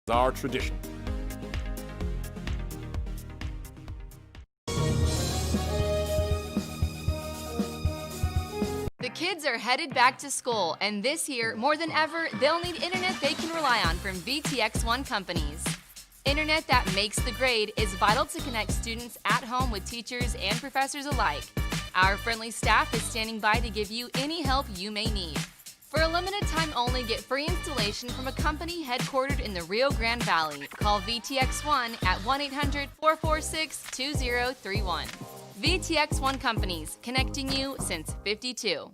our tradition. The kids are headed back to school, and this year, more than ever, they'll need internet they can rely on from VTX1 companies. Internet that makes the grade is vital to connect students at home with teachers and professors alike. Our friendly staff is standing by to give you any help you may need. For a limited time only, get free installation from a company headquartered in the Rio Grande Valley. Call VTX1 at 1-800-446-2031. VTX1 Companies, connecting you since '52.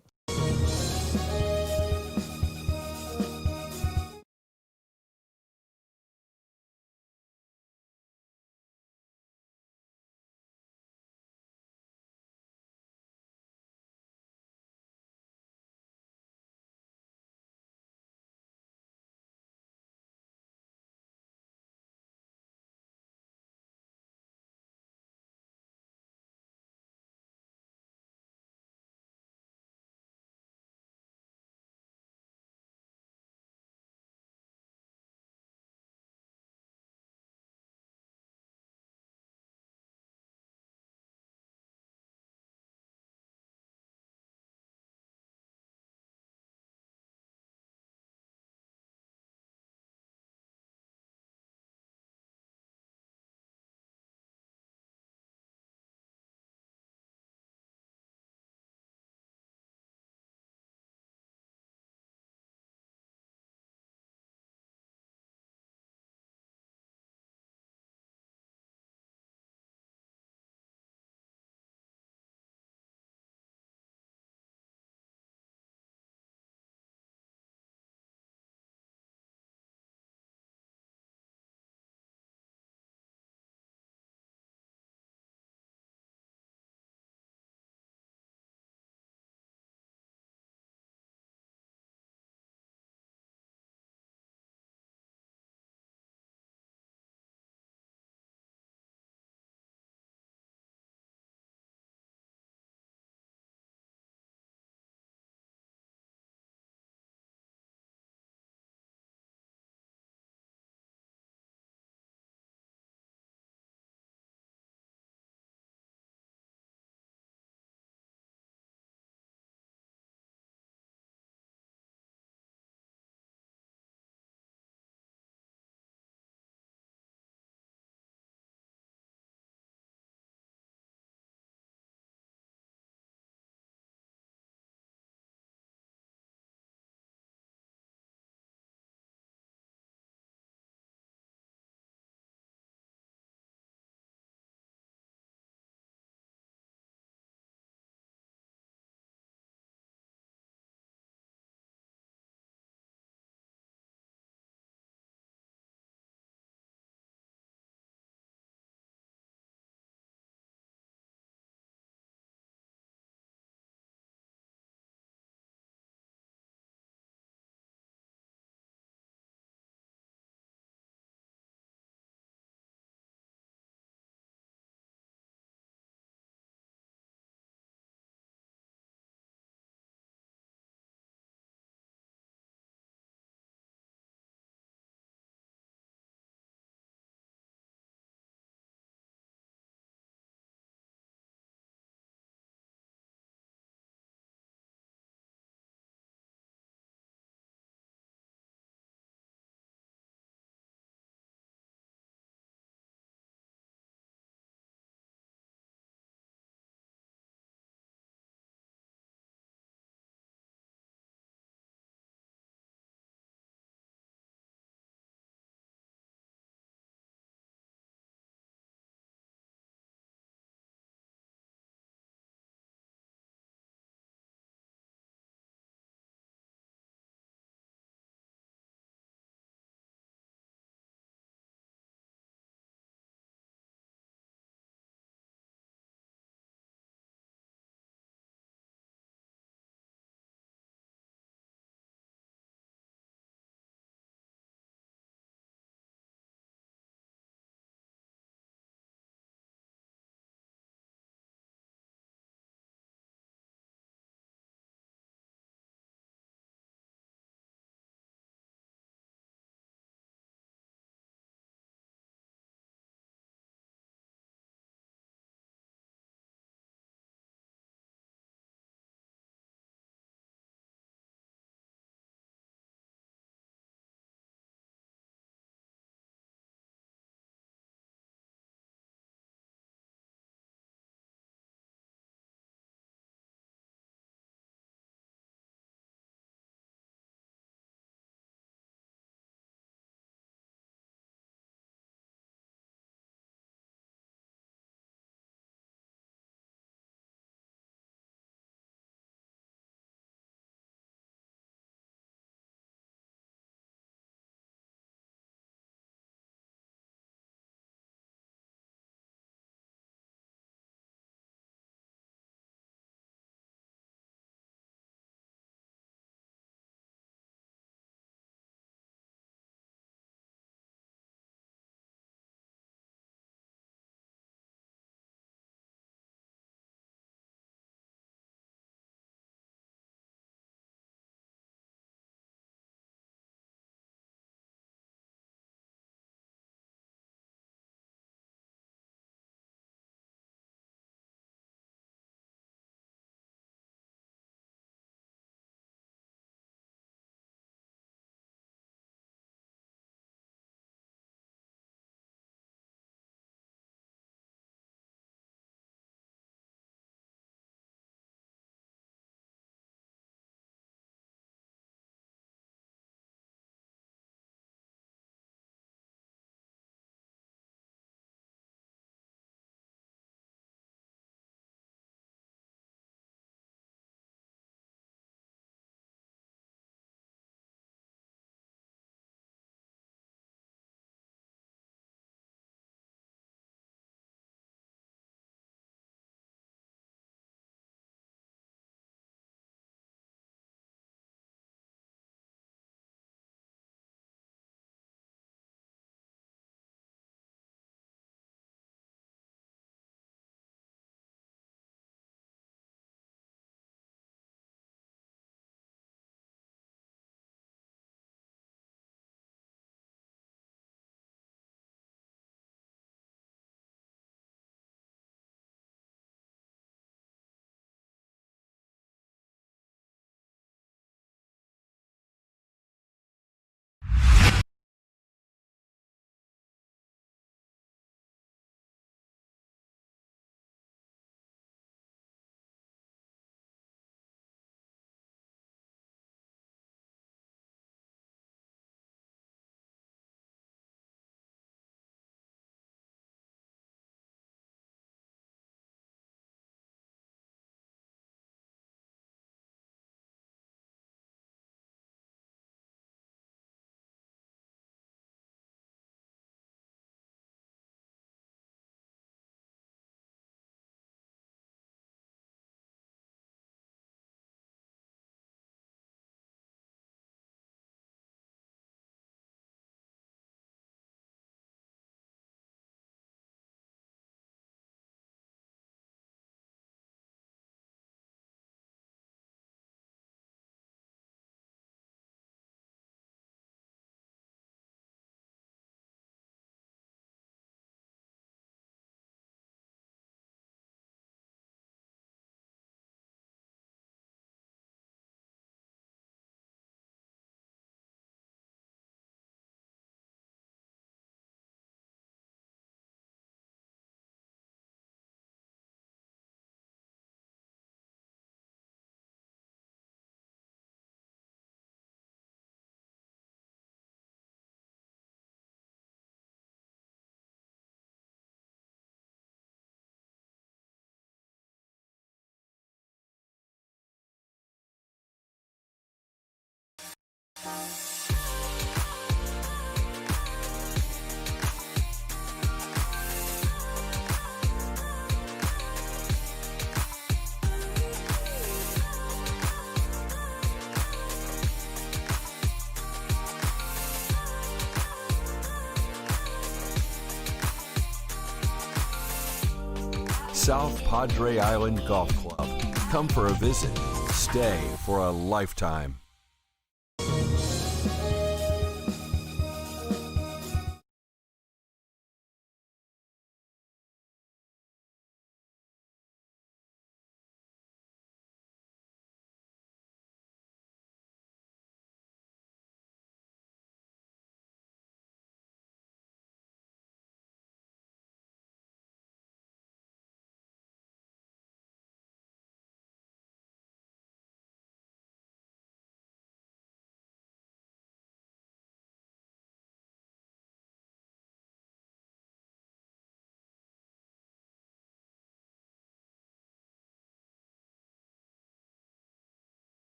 South Padre Island Golf Club. Come for a visit. Stay for a lifetime.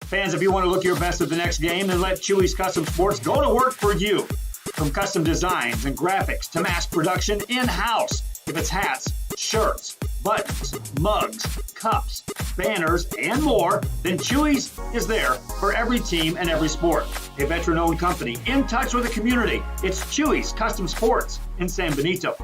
Fans, if you want to look your best at the next game, then let Chuy's Custom Sports go to work for you. From custom designs and graphics to mass production in-house. If it's hats, shirts, buttons, mugs, cups, banners, and more, then Chuy's is there for every team and every sport. A veteran-owned company in touch with the community. It's Chuy's Custom Sports in San Benito.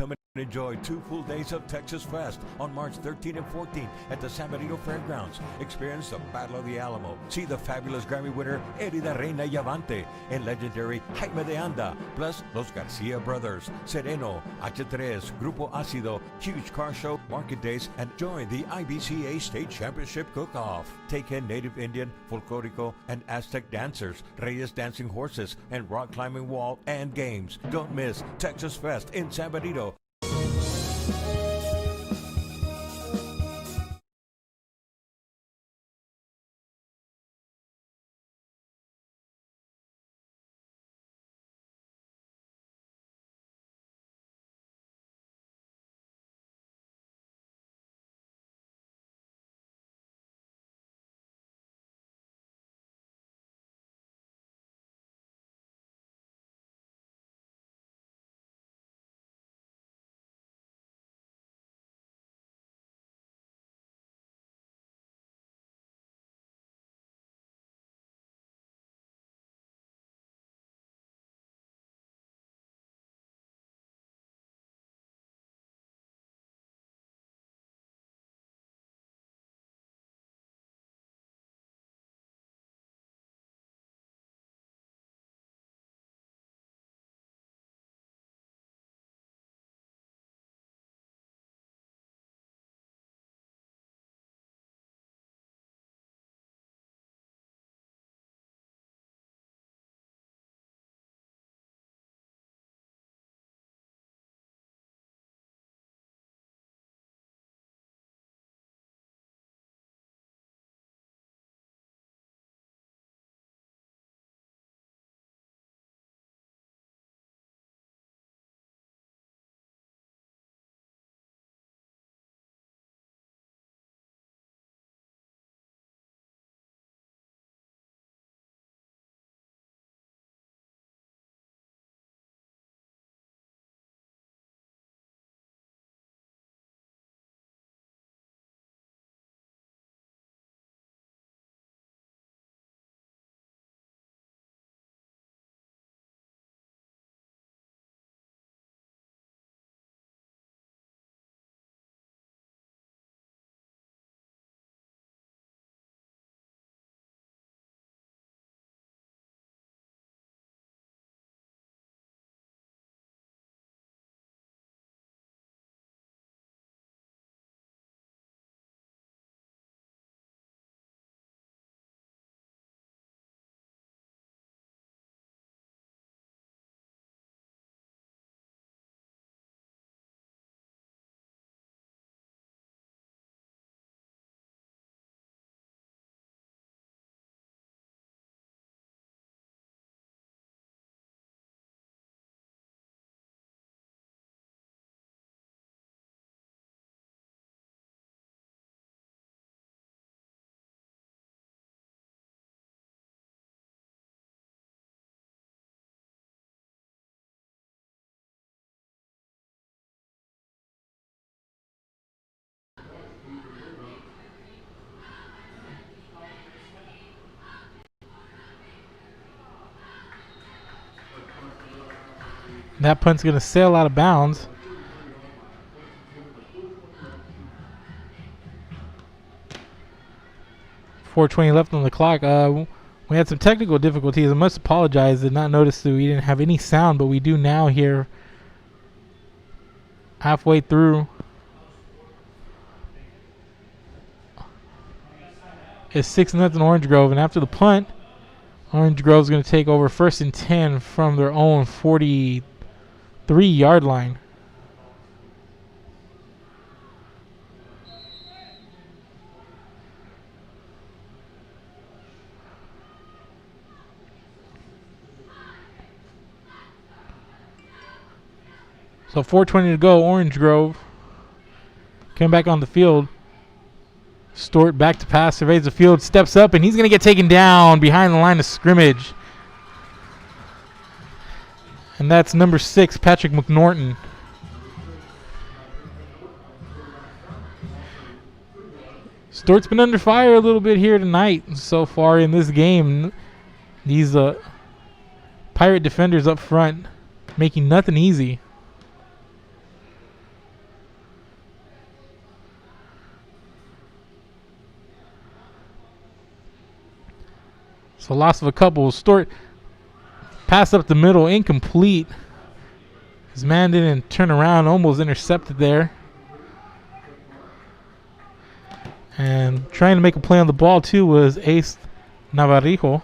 Come and enjoy 2 full days of Texas Fest on March 13 and 14 at the San Benito Fairgrounds. Experience the Battle of the Alamo. See the fabulous Grammy winner Eddie Da Reina Yavante and legendary Jaime de Anda, plus Los Garcia Brothers, Sereno, H3, Grupo Ácido, huge car show, market days, and join the IBCA State Championship Cook-Off. Take in native Indian, folklorico, and Aztec dancers, Reyes dancing horses, and rock climbing wall and games. Don't miss Texas Fest in San Benito. That punt's going to sail out of bounds. .420 left on the clock. We had some technical difficulties. I must apologize. Did not notice that we didn't have any sound, but we do now here halfway through. It's 6-0 Orange Grove, and after the punt, Orange Grove's going to take over 1st and 10 from their own 43-yard line. So 4:20 to go. Orange Grove coming back on the field. Stewart back to pass, surveys the field, steps up, and he's going to get taken down behind the line of scrimmage. And that's number 6, Patrick McNorton. Stewart's been under fire a little bit here tonight so far in this game. These Pirate defenders up front making nothing easy. So loss of a couple. Stewart pass up the middle, incomplete. His man didn't turn around, almost intercepted there. And trying to make a play on the ball too was Ace Navarrijo.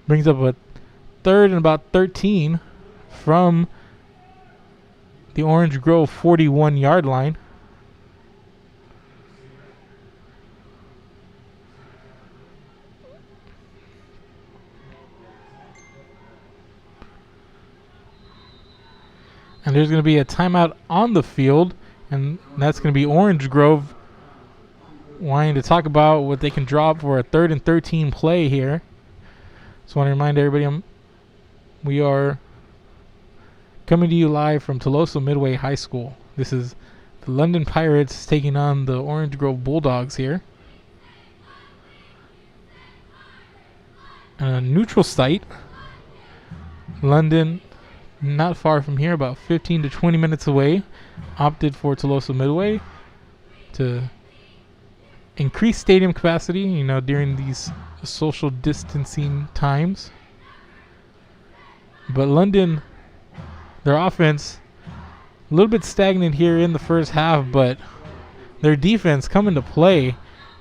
Brings up a third and about 13 from the Orange Grove 41-yard line. And there's going to be a timeout on the field, and that's going to be Orange Grove wanting to talk about what they can draw up for a 3rd and 13 play here. Just want to remind everybody we are coming to you live from Toloso Midway High School. This is the London Pirates taking on the Orange Grove Bulldogs here. A neutral site. London, not far from here, about 15 to 20 minutes away, opted for Toloso Midway to increase stadium capacity, during these social distancing times. But London, their offense, a little bit stagnant here in the first half, but their defense coming to play,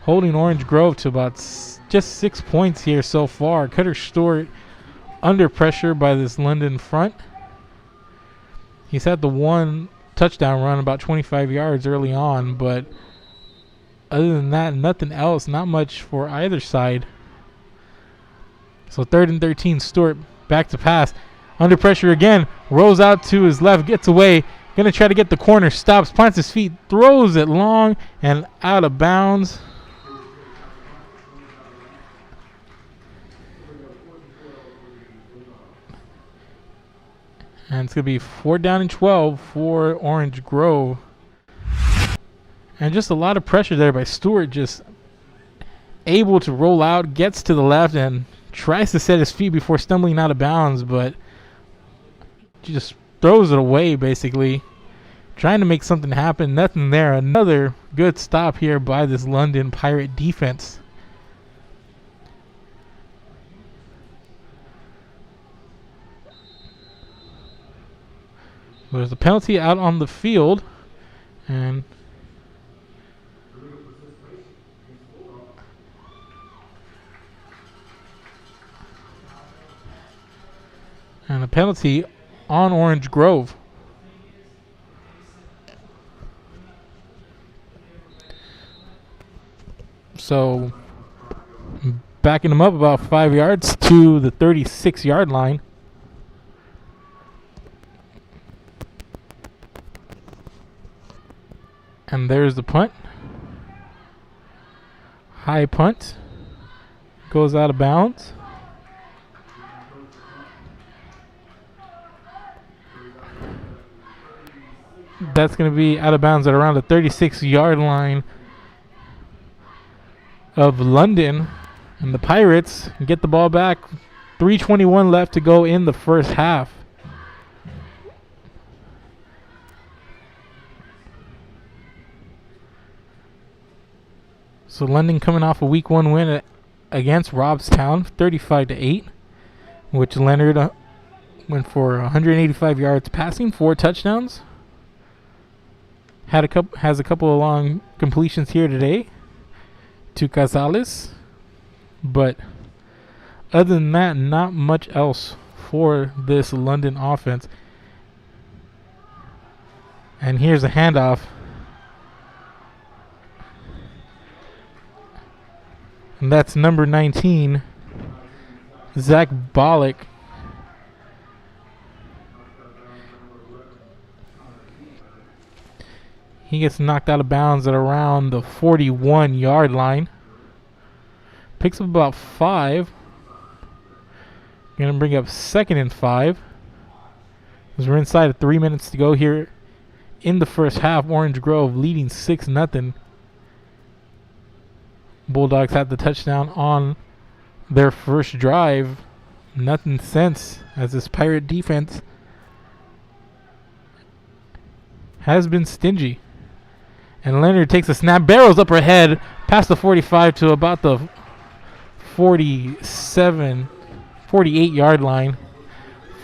holding Orange Grove to about just 6 points here so far. Cutter Stewart under pressure by this London front. He's had the one touchdown run about 25 yards early on, but other than that, nothing else. Not much for either side. So 3rd and 13, Stewart back to pass. Under pressure again, rolls out to his left, gets away. Going to try to get the corner, stops, plants his feet, throws it long and out of bounds. And it's going to be 4th down and 12 for Orange Grove. And just a lot of pressure there by Stewart, just able to roll out, gets to the left and tries to set his feet before stumbling out of bounds, but just throws it away basically. Trying to make something happen, nothing there. Another good stop here by this London Pirate defense. There's a penalty out on the field, and a penalty on Orange Grove. So backing him up about 5 yards to the 36-yard line. And there's the punt. High punt. Goes out of bounds. That's going to be out of bounds at around the 36-yard line of London. And the Pirates get the ball back. 3:21 left to go in the first half. So London coming off a week 1 win against Robstown, 35-8, which Leonard went for 185 yards passing, 4 touchdowns. Has a couple of long completions here today to Casales, but other than that, not much else for this London offense. And here's a handoff. And that's number 19, Zach Bollock. He gets knocked out of bounds at around the 41-yard line. Picks up about 5. Going to bring up 2nd and 5. As we're inside of 3 minutes to go here in the first half. Orange Grove leading 6-0. Bulldogs had the touchdown on their first drive. Nothing since, as this Pirate defense has been stingy. And Leonard takes a snap, barrels up her head, past the 45 to about the 48 yard line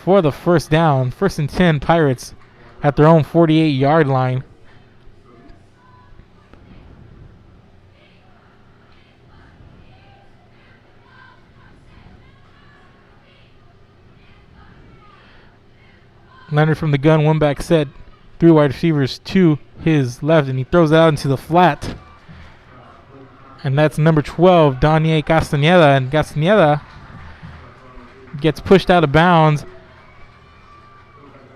for the first down. 1st and 10, Pirates at their own 48 yard line. Leonard from the gun, one back set, 3 wide receivers to his left, and he throws it out into the flat. And that's number 12, Daniel Castañeda. And Castañeda gets pushed out of bounds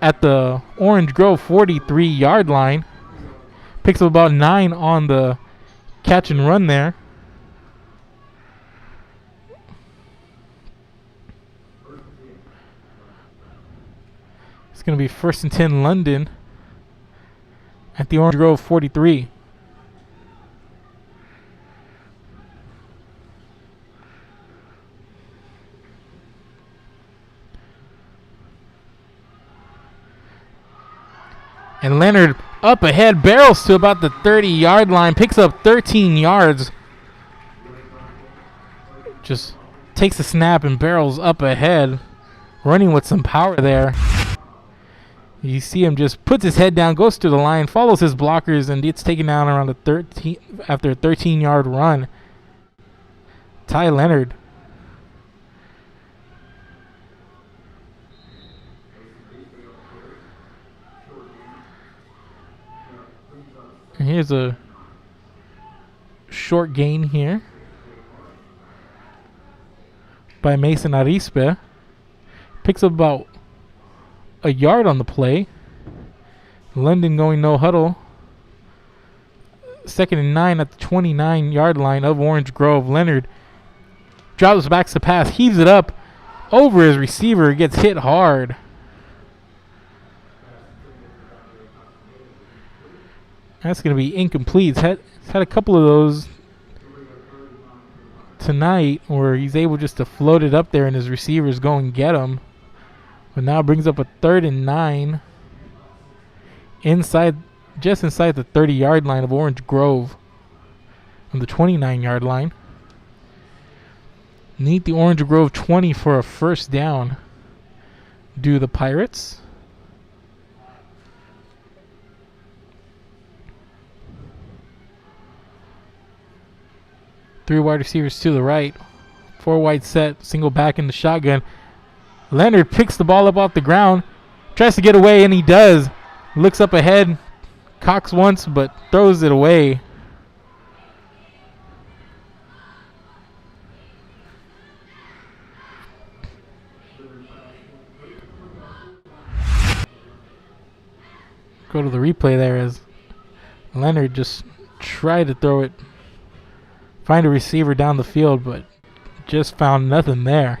at the Orange Grove 43 yard line. Picks up about 9 on the catch and run there. It's going to be 1st and 10 London at the Orange Grove 43. And Leonard up ahead, barrels to about the 30-yard line, picks up 13 yards. Just takes a snap and barrels up ahead, running with some power there. You see him just puts his head down, goes to the line, follows his blockers, and gets taken down around the 13 after a 13-yard run. Ty Leonard. And here's a short gain here by Mason Arispe. Picks up about a yard on the play. London going no huddle. 2nd and 9 at the 29-yard line of Orange Grove. Leonard drops back to pass, heaves it up over his receiver, gets hit hard. That's going to be incomplete. He's had a couple of those tonight where he's able just to float it up there and his receivers go and get him. But now brings up a 3rd and 9 just inside the 30-yard line of Orange Grove on the 29-yard line. Need the Orange Grove 20 for a first down. Do the Pirates. Three wide receivers to the right. 4 wide set, single back in the shotgun. Leonard picks the ball up off the ground, tries to get away, and he does. Looks up ahead, cocks once, but throws it away. Go to the replay there as Leonard just tried to throw it, find a receiver down the field, but just found nothing there.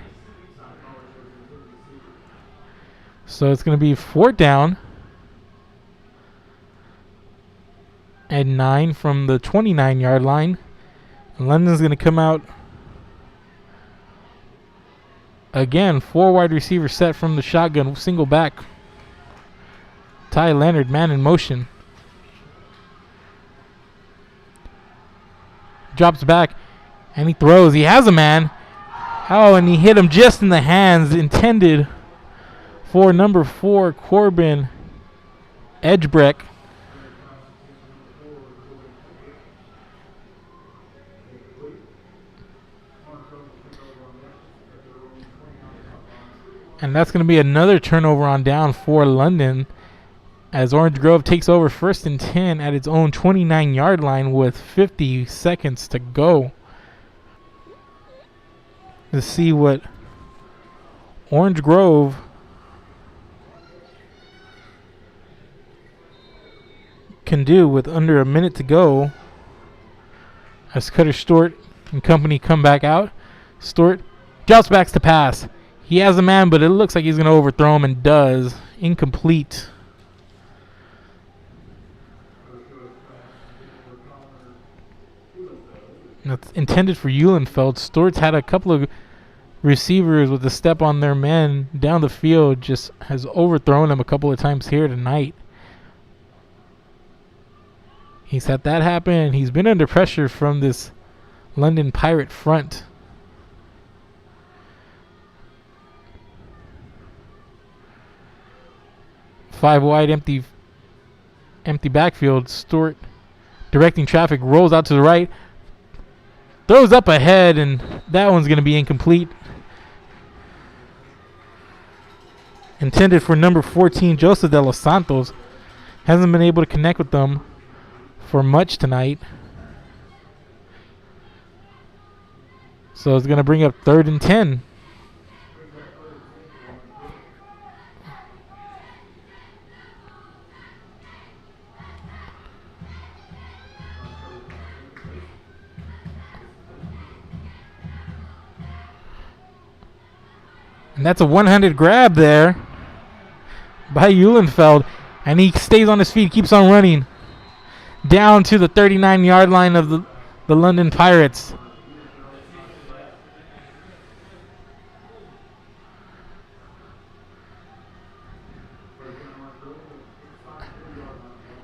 So it's going to be 4th down and 9 from the 29-yard line. And London's going to come out again. 4 wide receiver set from the shotgun, single back. Ty Leonard, man in motion. Drops back and he throws. He has a man. Oh, and he hit him just in the hands, intended for number 4, Corbin Edgebreck. And that's going to be another turnover on down for London as Orange Grove takes over 1st and 10 at its own 29-yard line with 50 seconds to go. To see what Orange Grove can do with under a minute to go as Cutter Stewart and company come back out. Stewart drops back to pass. He has a man, but it looks like he's going to overthrow him and does. Incomplete. That's intended for Eulenfeld. Stewart's had a couple of receivers with a step on their men down the field, just has overthrown them a couple of times here tonight. He's had that happen. He's been under pressure from this London Pirate front. Five wide, empty backfield. Stewart directing traffic, rolls out to the right, throws up ahead, and that one's going to be incomplete. Intended for number 14, Joseph De Los Santos. Hasn't been able to connect with them for much tonight. So it's going to bring up 3rd and 10. And that's a one-handed grab there by Eulenfeld. And he stays on his feet, keeps on running down to the 39-yard line of the London Pirates.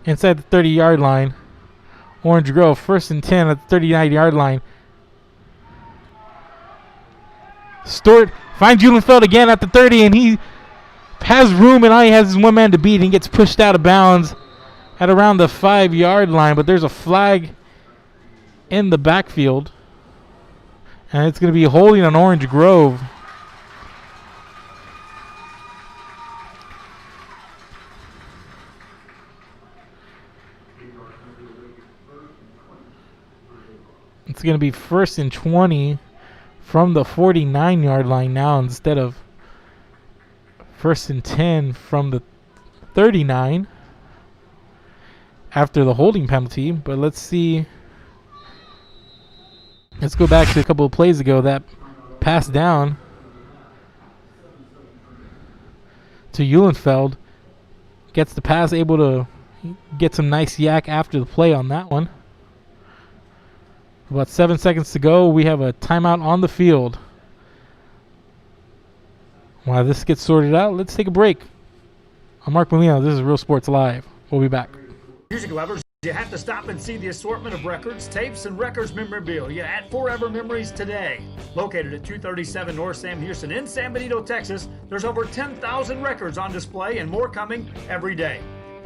Inside the 30-yard line. Orange Grove, 1st and 10 at the 39-yard line. Stewart finds Eulenfeld again at the 30, and he has room, and all he has is one man to beat, and gets pushed out of bounds at around the 5-yard line. But there's a flag in the backfield, and it's going to be holding on Orange Grove. It's going to be 1st and 20 from the 49-yard line now, instead of 1st and 10 from the 39 after the holding penalty. But let's see. Let's go back to a couple of plays ago. That pass down to Eulenfeld. Gets the pass, able to get some nice yak after the play on that one. About 7 seconds to go. We have a timeout on the field. While this gets sorted out, let's take a break. I'm Mark Molina. This is Real Sports Live. We'll be back. Music lovers, you have to stop and see the assortment of records, tapes, and records memorabilia at Forever Memories today. Located at 237 North Sam Houston in San Benito, Texas, there's over 10,000 records on display and more coming every day.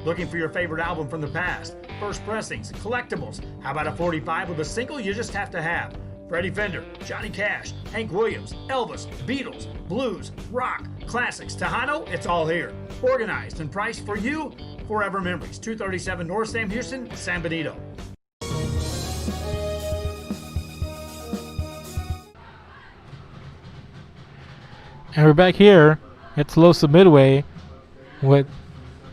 Looking for your favorite album from the past, first pressings, collectibles? How about a 45 with a single you just have to have? Freddie Fender, Johnny Cash, Hank Williams, Elvis, Beatles, blues, rock, classics, Tejano, it's all here. Organized and priced for you. Forever Memories, 237 North Sam Houston, San Benito. And we're back here at Tolosa Midway with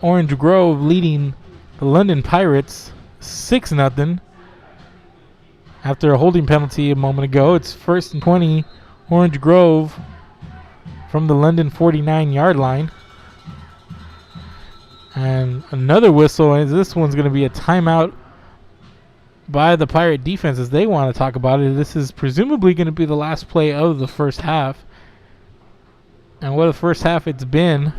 Orange Grove leading the London Pirates 6-0 after a holding penalty a moment ago. It's 1st and 20, Orange Grove from the London 49-yard line. And another whistle, and this one's going to be a timeout by the Pirate defense as they want to talk about it. This is presumably going to be the last play of the first half. And what a first half it's been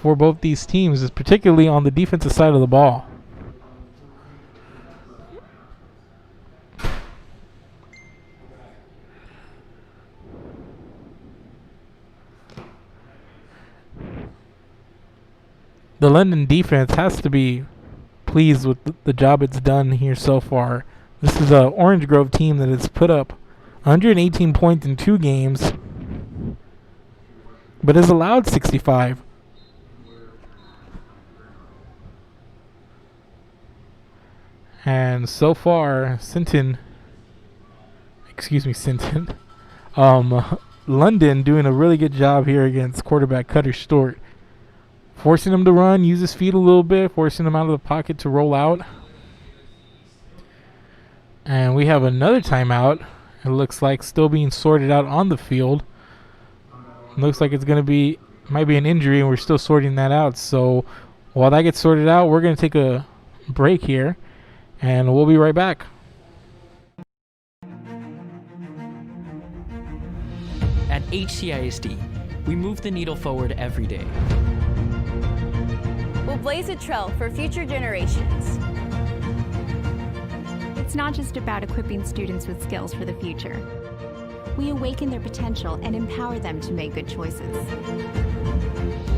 for both these teams, is particularly on the defensive side of the ball. The London defense has to be pleased with the job it's done here so far. This is an Orange Grove team that has put up 118 points in 2 games, but has allowed 65. And so far, London doing a really good job here against quarterback Cutter Stewart. Forcing him to run, use his feet a little bit, forcing him out of the pocket to roll out. And we have another timeout. It looks like still being sorted out on the field. Looks like it's going to be, might be an injury, and we're still sorting that out. So while that gets sorted out, we're going to take a break here, and we'll be right back. At HCISD, we move the needle forward every day. We'll blaze a trail for future generations. It's not just about equipping students with skills for the future. We awaken their potential and empower them to make good choices.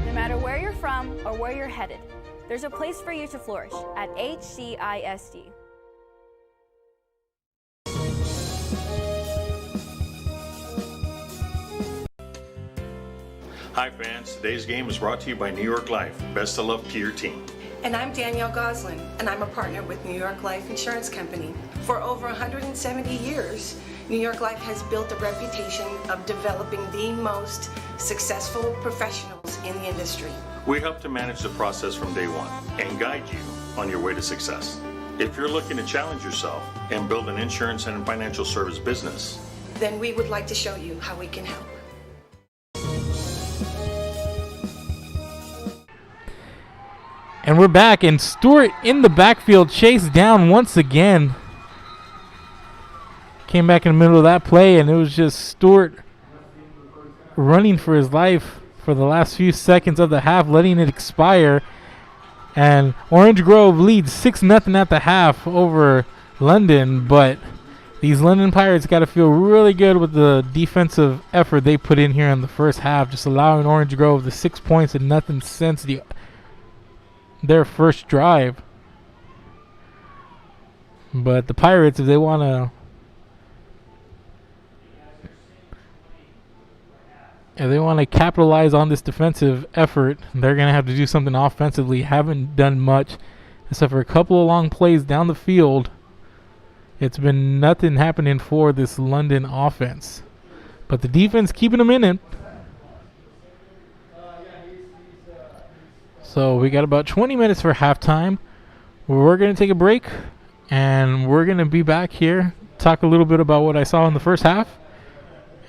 No matter where you're from or where you're headed, there's a place for you to flourish at HCISD. Hi fans, today's game is brought to you by New York Life. Best of luck to your team. And I'm Danielle Goslin, and I'm a partner with New York Life Insurance Company. For over 170 years, New York Life has built a reputation of developing the most successful professionals in the industry. We help to manage the process from day one and guide you on your way to success. If you're looking to challenge yourself and build an insurance and financial service business, then we would like to show you how we can help. And we're back, and Stewart in the backfield, chased down once again. Came back in the middle of that play, and it was just Stewart running for his life for the last few seconds of the half, letting it expire. And Orange Grove leads 6-0 at the half over London, but these London Pirates got to feel really good with the defensive effort they put in here in the first half, just allowing Orange Grove the 6 points and nothing since their first drive. But the Pirates, if they want to capitalize on this defensive effort, they're going to have to do something offensively. Haven't done much except for a couple of long plays down the field. It's been nothing happening for this London offense. But the defense keeping them in it. So we got about 20 minutes for halftime. We're going to take a break, and we're going to be back here, talk a little bit about what I saw in the first half,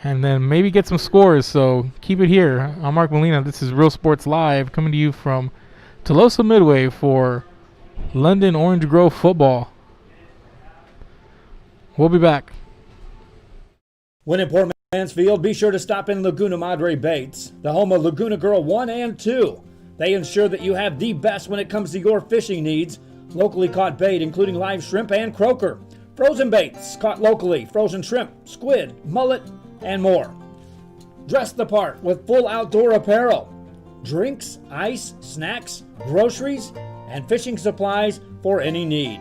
and then maybe get some scores. So keep it here. I'm Mark Molina. This is Real Sports Live, coming to you from Tolosa Midway for London Orange Grove football. We'll be back. When in Port Mansfield, be sure to stop in Laguna Madre Baits, the home of Laguna Girl 1 and 2. They ensure that you have the best when it comes to your fishing needs. Locally caught bait, including live shrimp and croaker. Frozen baits caught locally, frozen shrimp, squid, mullet, and more. Dress the part with full outdoor apparel. Drinks, ice, snacks, groceries, and fishing supplies for any need.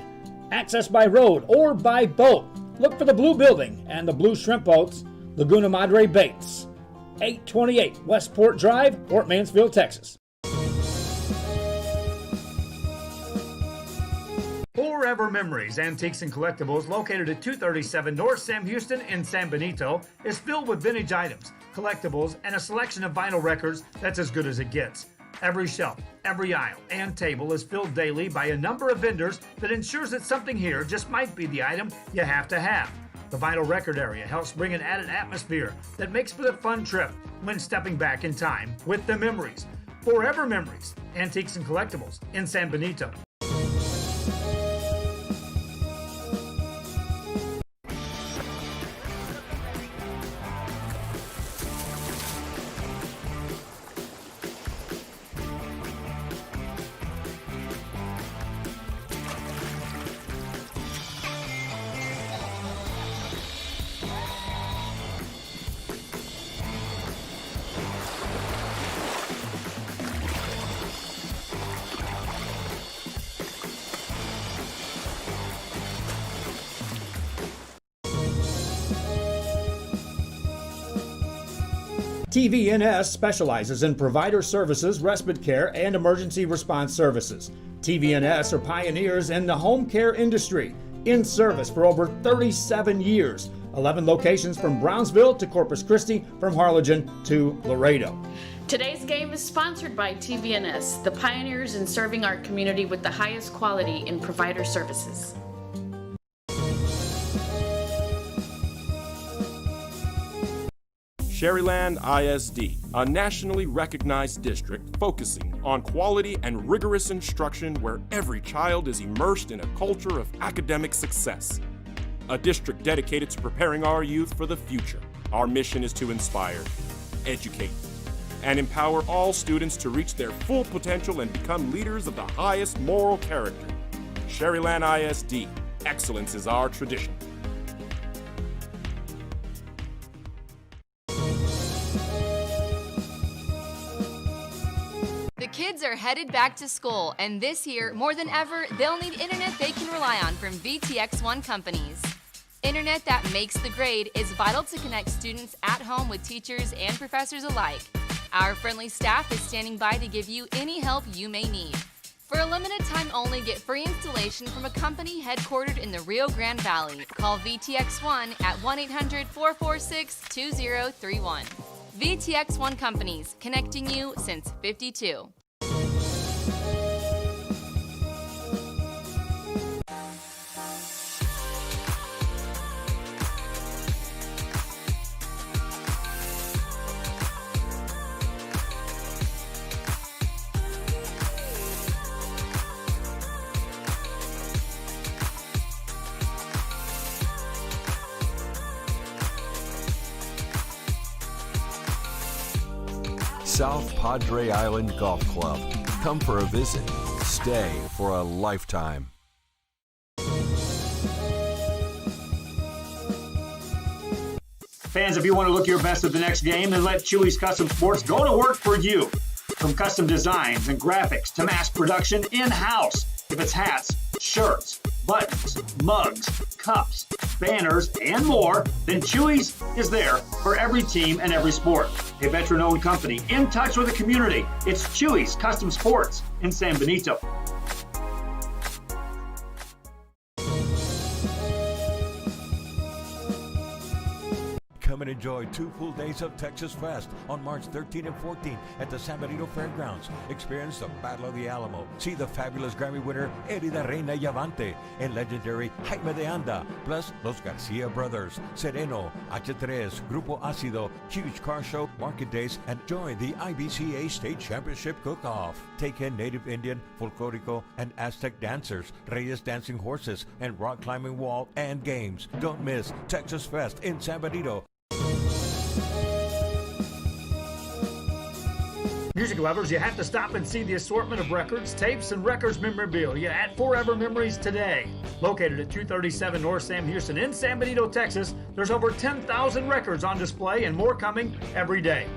Access by road or by boat. Look for the blue building and the blue shrimp boats. Laguna Madre Baits. 828 Westport Drive, Port Mansfield, Texas. Forever Memories, Antiques and Collectibles, located at 237 North Sam Houston in San Benito, is filled with vintage items, collectibles, and a selection of vinyl records that's as good as it gets. Every shelf, every aisle, and table is filled daily by a number of vendors that ensures that something here just might be the item you have to have. The vinyl record area helps bring an added atmosphere that makes for a fun trip when stepping back in time with the memories. Forever Memories, Antiques and Collectibles in San Benito. TVNS specializes in provider services, respite care, and emergency response services. TVNS are pioneers in the home care industry, in service for over 37 years. 11 locations from Brownsville to Corpus Christi, from Harlingen to Laredo. Today's game is sponsored by TVNS, the pioneers in serving our community with the highest quality in provider services. Sherryland ISD, a nationally recognized district focusing on quality and rigorous instruction where every child is immersed in a culture of academic success. A district dedicated to preparing our youth for the future. Our mission is to inspire, educate, and empower all students to reach their full potential and become leaders of the highest moral character. Sherryland ISD, excellence is our tradition. The kids are headed back to school, and this year, more than ever, they'll need internet they can rely on from VTX1 companies. Internet that makes the grade is vital to connect students at home with teachers and professors alike. Our friendly staff is standing by to give you any help you may need. For a limited time only, get free installation from a company headquartered in the Rio Grande Valley. Call VTX1 at 1-800-446-2031. VTX1 Companies, connecting you since '52. South Padre Island Golf Club. Come for a visit. Stay for a lifetime. Fans, if you want to look your best at the next game, then let Chewy's Custom Sports go to work for you. From custom designs and graphics to mass production in-house. If it's hats, shirts, buttons, mugs, cups, banners, and more, then Chewy's is there for every team and every sport. A veteran-owned company in touch with the community. It's Chewy's Custom Sports in San Benito. Come and enjoy 2 full days of Texas Fest on March 13 and 14 at the San Benito Fairgrounds. Experience the Battle of the Alamo. See the fabulous Grammy winner Eddie the Reina Llavante and legendary Jaime de Anda, plus Los Garcia Brothers, Sereno, H3, Grupo Ácido, huge car show, market days, and join the IBCA State Championship Cook-Off. Take in Native Indian, Folklorico, and Aztec dancers, Reyes dancing horses, and rock climbing wall and games. Don't miss Texas Fest in San Benito. Music lovers, you have to stop and see the assortment of records, tapes, and records memorabilia at Forever Memories today. Located at 237 North Sam Houston in San Benito, Texas, there's over 10,000 records on display and more coming every day.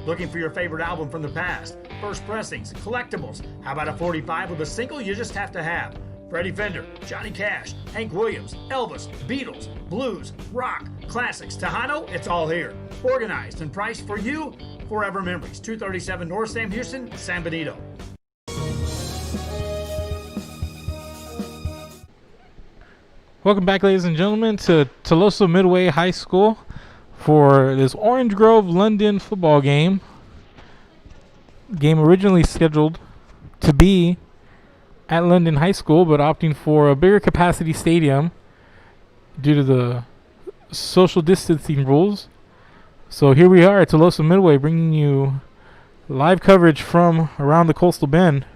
Looking for your favorite album from the past, first pressings, collectibles? How about a 45 with a single you just have to have? Freddie Fender, Johnny Cash, Hank Williams, Elvis, Beatles, blues, rock, classics, Tejano, it's all here. Organized and priced for you. Forever Memories, 237 North Sam Houston, San Benito. Welcome back, ladies and gentlemen, to Toloso Midway High School for this Orange Grove London football game. Game originally scheduled to be at London High School, but opting for a bigger capacity stadium due to the social distancing rules. So here we are at Toloso Midway, bringing you live coverage from around the Coastal Bend.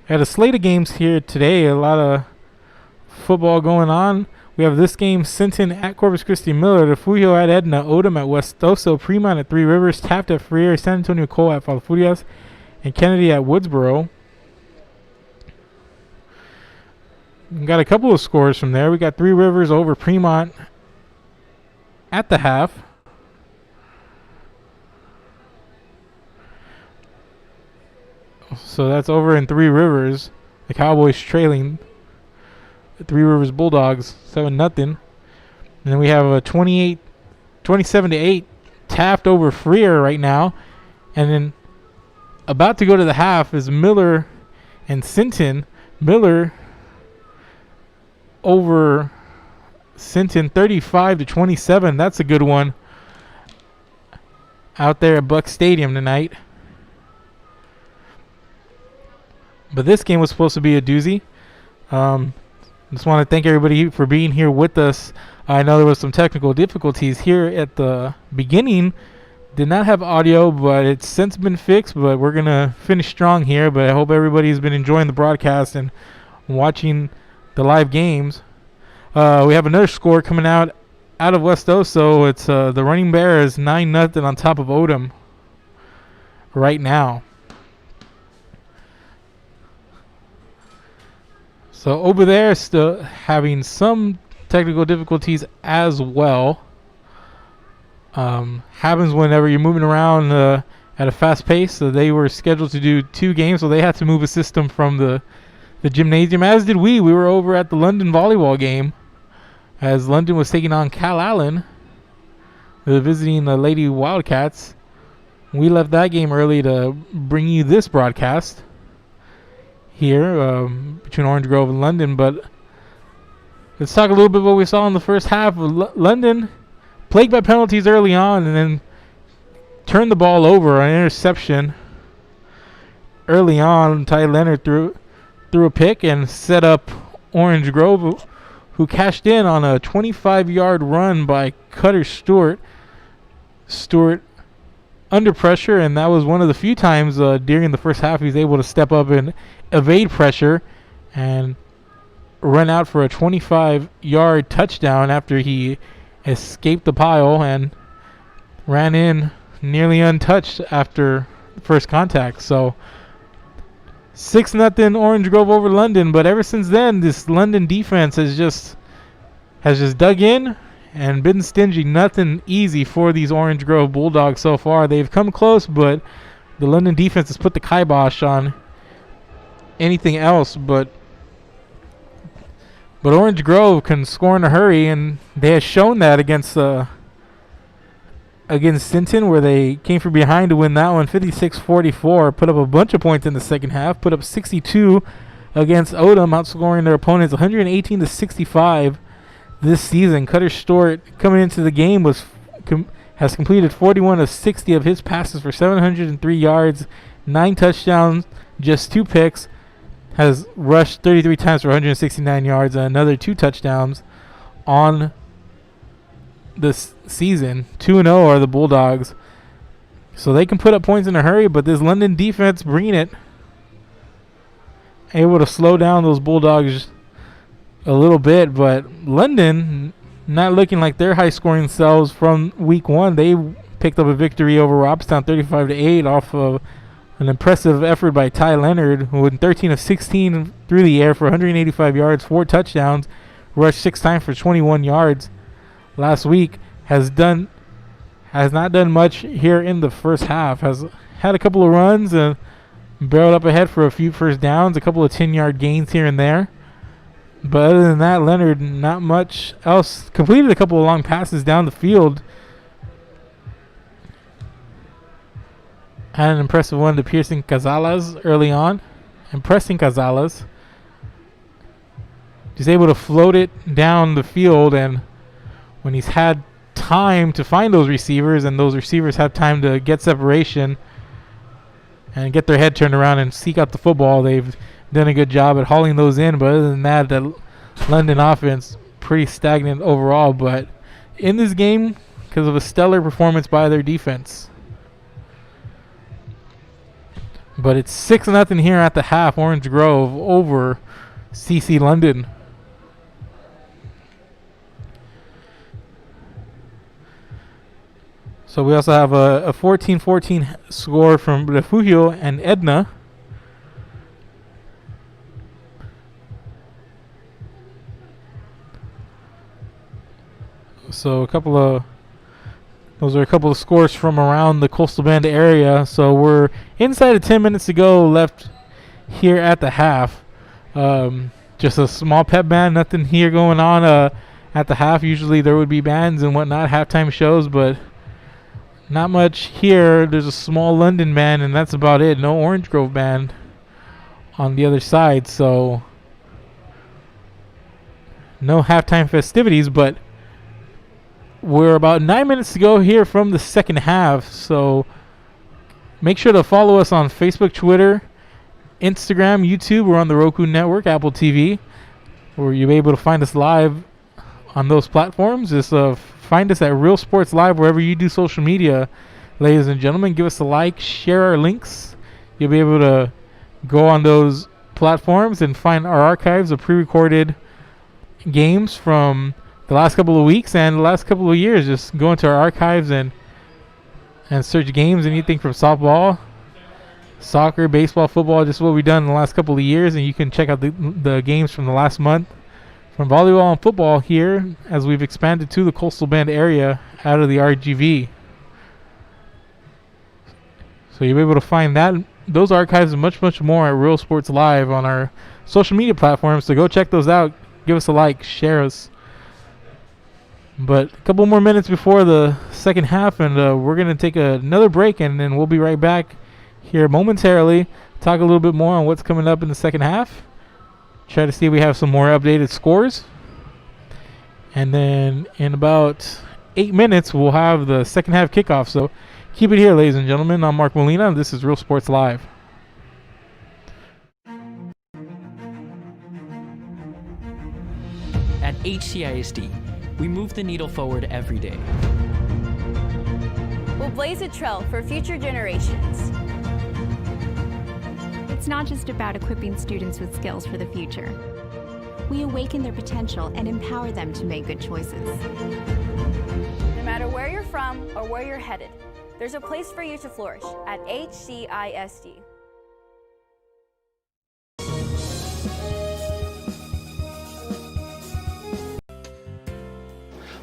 Had a slate of games here today, a lot of football going on. We have this game, Sinton at Corpus Christi Miller, Refugio at Edna, Odom at West Oso, Fremont at Three Rivers, Taft at Freire, San Antonio Cole at Falfurrias, and Kennedy at Woodsboro. We got a couple of scores from there. We got Three Rivers over Fremont at the half. So that's over in Three Rivers. The Cowboys trailing the Three Rivers Bulldogs 7-0. And then we have a 27-8 Taft over Freire right now. And then about to go to the half is Miller and Sinton. Miller over Sinton 35-27. That's a good one out there at Buck Stadium tonight. But this game was supposed to be a doozy. Just want to thank everybody for being here with us. I know there was some technical difficulties here at the beginning. Did not have audio, but it's since been fixed. But we're going to finish strong here. But I hope everybody's been enjoying the broadcast and watching the live games. We have another score coming out of West Oso. It's the Running Bears 9-0 on top of Odom right now. So over there, still having some technical difficulties as well. Happens whenever you're moving around at a fast pace. So they were scheduled to do 2 games, so they had to move a system from the gymnasium, as did we. We were over at the London volleyball game as London was taking on Cal Allen, visiting the Lady Wildcats. We left that game early to bring you this broadcast here between Orange Grove and London. But let's talk a little bit about what we saw in the first half. London plagued by penalties early on and then turned the ball over, an interception early on. Ty Leonard threw a pick and set up Orange Grove, who cashed in on a 25-yard run by Cutter Stewart. Stewart under pressure, and that was one of the few times during the first half he was able to step up and evade pressure and run out for a 25-yard touchdown after he escaped the pile and ran in nearly untouched after first contact. So 6-0 Orange Grove over London, but ever since then this London defense has just dug in and been stingy. Nothing easy for these Orange Grove Bulldogs so far. They've come close, but the London defense has put the kibosh on anything else. But Orange Grove can score in a hurry, and they have shown that against Sinton, where they came from behind to win that one 56-44, put up a bunch of points in the second half, put up 62 against Odom, outscoring their opponents 118-65 this season. Cutter Stewart, coming into the game, has completed 41 of 60 of his passes for 703 yards, 9 touchdowns, just 2 picks, has rushed 33 times for 169 yards, and another 2 touchdowns on this season. 2-0 are the Bulldogs, so they can put up points in a hurry, but this London defense bringing it, able to slow down those Bulldogs a little bit. But London not looking like their high-scoring selves from week 1. They picked up a victory over Robstown 35-8 off of an impressive effort by Ty Leonard, who went 13 of 16 through the air for 185 yards, 4 touchdowns, rushed 6 times for 21 yards. Last week has not done much here in the first half. Has had a couple of runs and barreled up ahead for a few first downs, a couple of 10-yard gains here and there. But other than that, Leonard, not much else. Completed a couple of long passes down the field. Had an impressive one to Pearson Cazales early on. Impressing Cazales. He's able to float it down the field, and when he's had time to find those receivers, and those receivers have time to get separation and get their head turned around and seek out the football, they've done a good job at hauling those in. But other than that, the London offense pretty stagnant overall. But in this game, because of a stellar performance by their defense. But it's 6-0 here at the half. Orange Grove over CC London. So we also have a 14-14 score from Refugio and Edna. So those are a couple of scores from around the Coastal Bend area. So we're inside of 10 minutes to go left here at the half. Just a small pep band, nothing here going on at the half. Usually there would be bands and whatnot, halftime shows, but not much here. There's a small London band, and that's about it. No Orange Grove band on the other side, so no halftime festivities. But we're about 9 minutes to go here from the second half, so make sure to follow us on Facebook, Twitter, Instagram, YouTube. We're on the Roku Network, Apple TV, where you'll be able to find us live on those platforms. Just find us at Real Sports Live wherever you do social media, ladies and gentlemen. Give us a like, share our links. You'll be able to go on those platforms and find our archives of pre-recorded games from the last couple of weeks and the last couple of years. Just go into our archives and search games, anything from softball soccer, baseball, football, just what we've done in the last couple of years. And you can check out the games from the last month from volleyball and football here as we've expanded to the Coastal Bend area out of the RGV. So you'll be able to find those archives and much, much more at Real Sports Live on our social media platforms. So go check those out. Give us a like, share us. But a couple more minutes before the second half, and we're going to take another break, and then we'll be right back here momentarily, talk a little bit more on what's coming up in the second half. Try to see if we have some more updated scores. And then in about 8 minutes, we'll have the second half kickoff. So keep it here, ladies and gentlemen. I'm Mark Molina, and this is Real Sports Live. At HCISD, we move the needle forward every day. We'll blaze a trail for future generations. It's not just about equipping students with skills for the future. We awaken their potential and empower them to make good choices. No matter where you're from or where you're headed, there's a place for you to flourish at HCISD.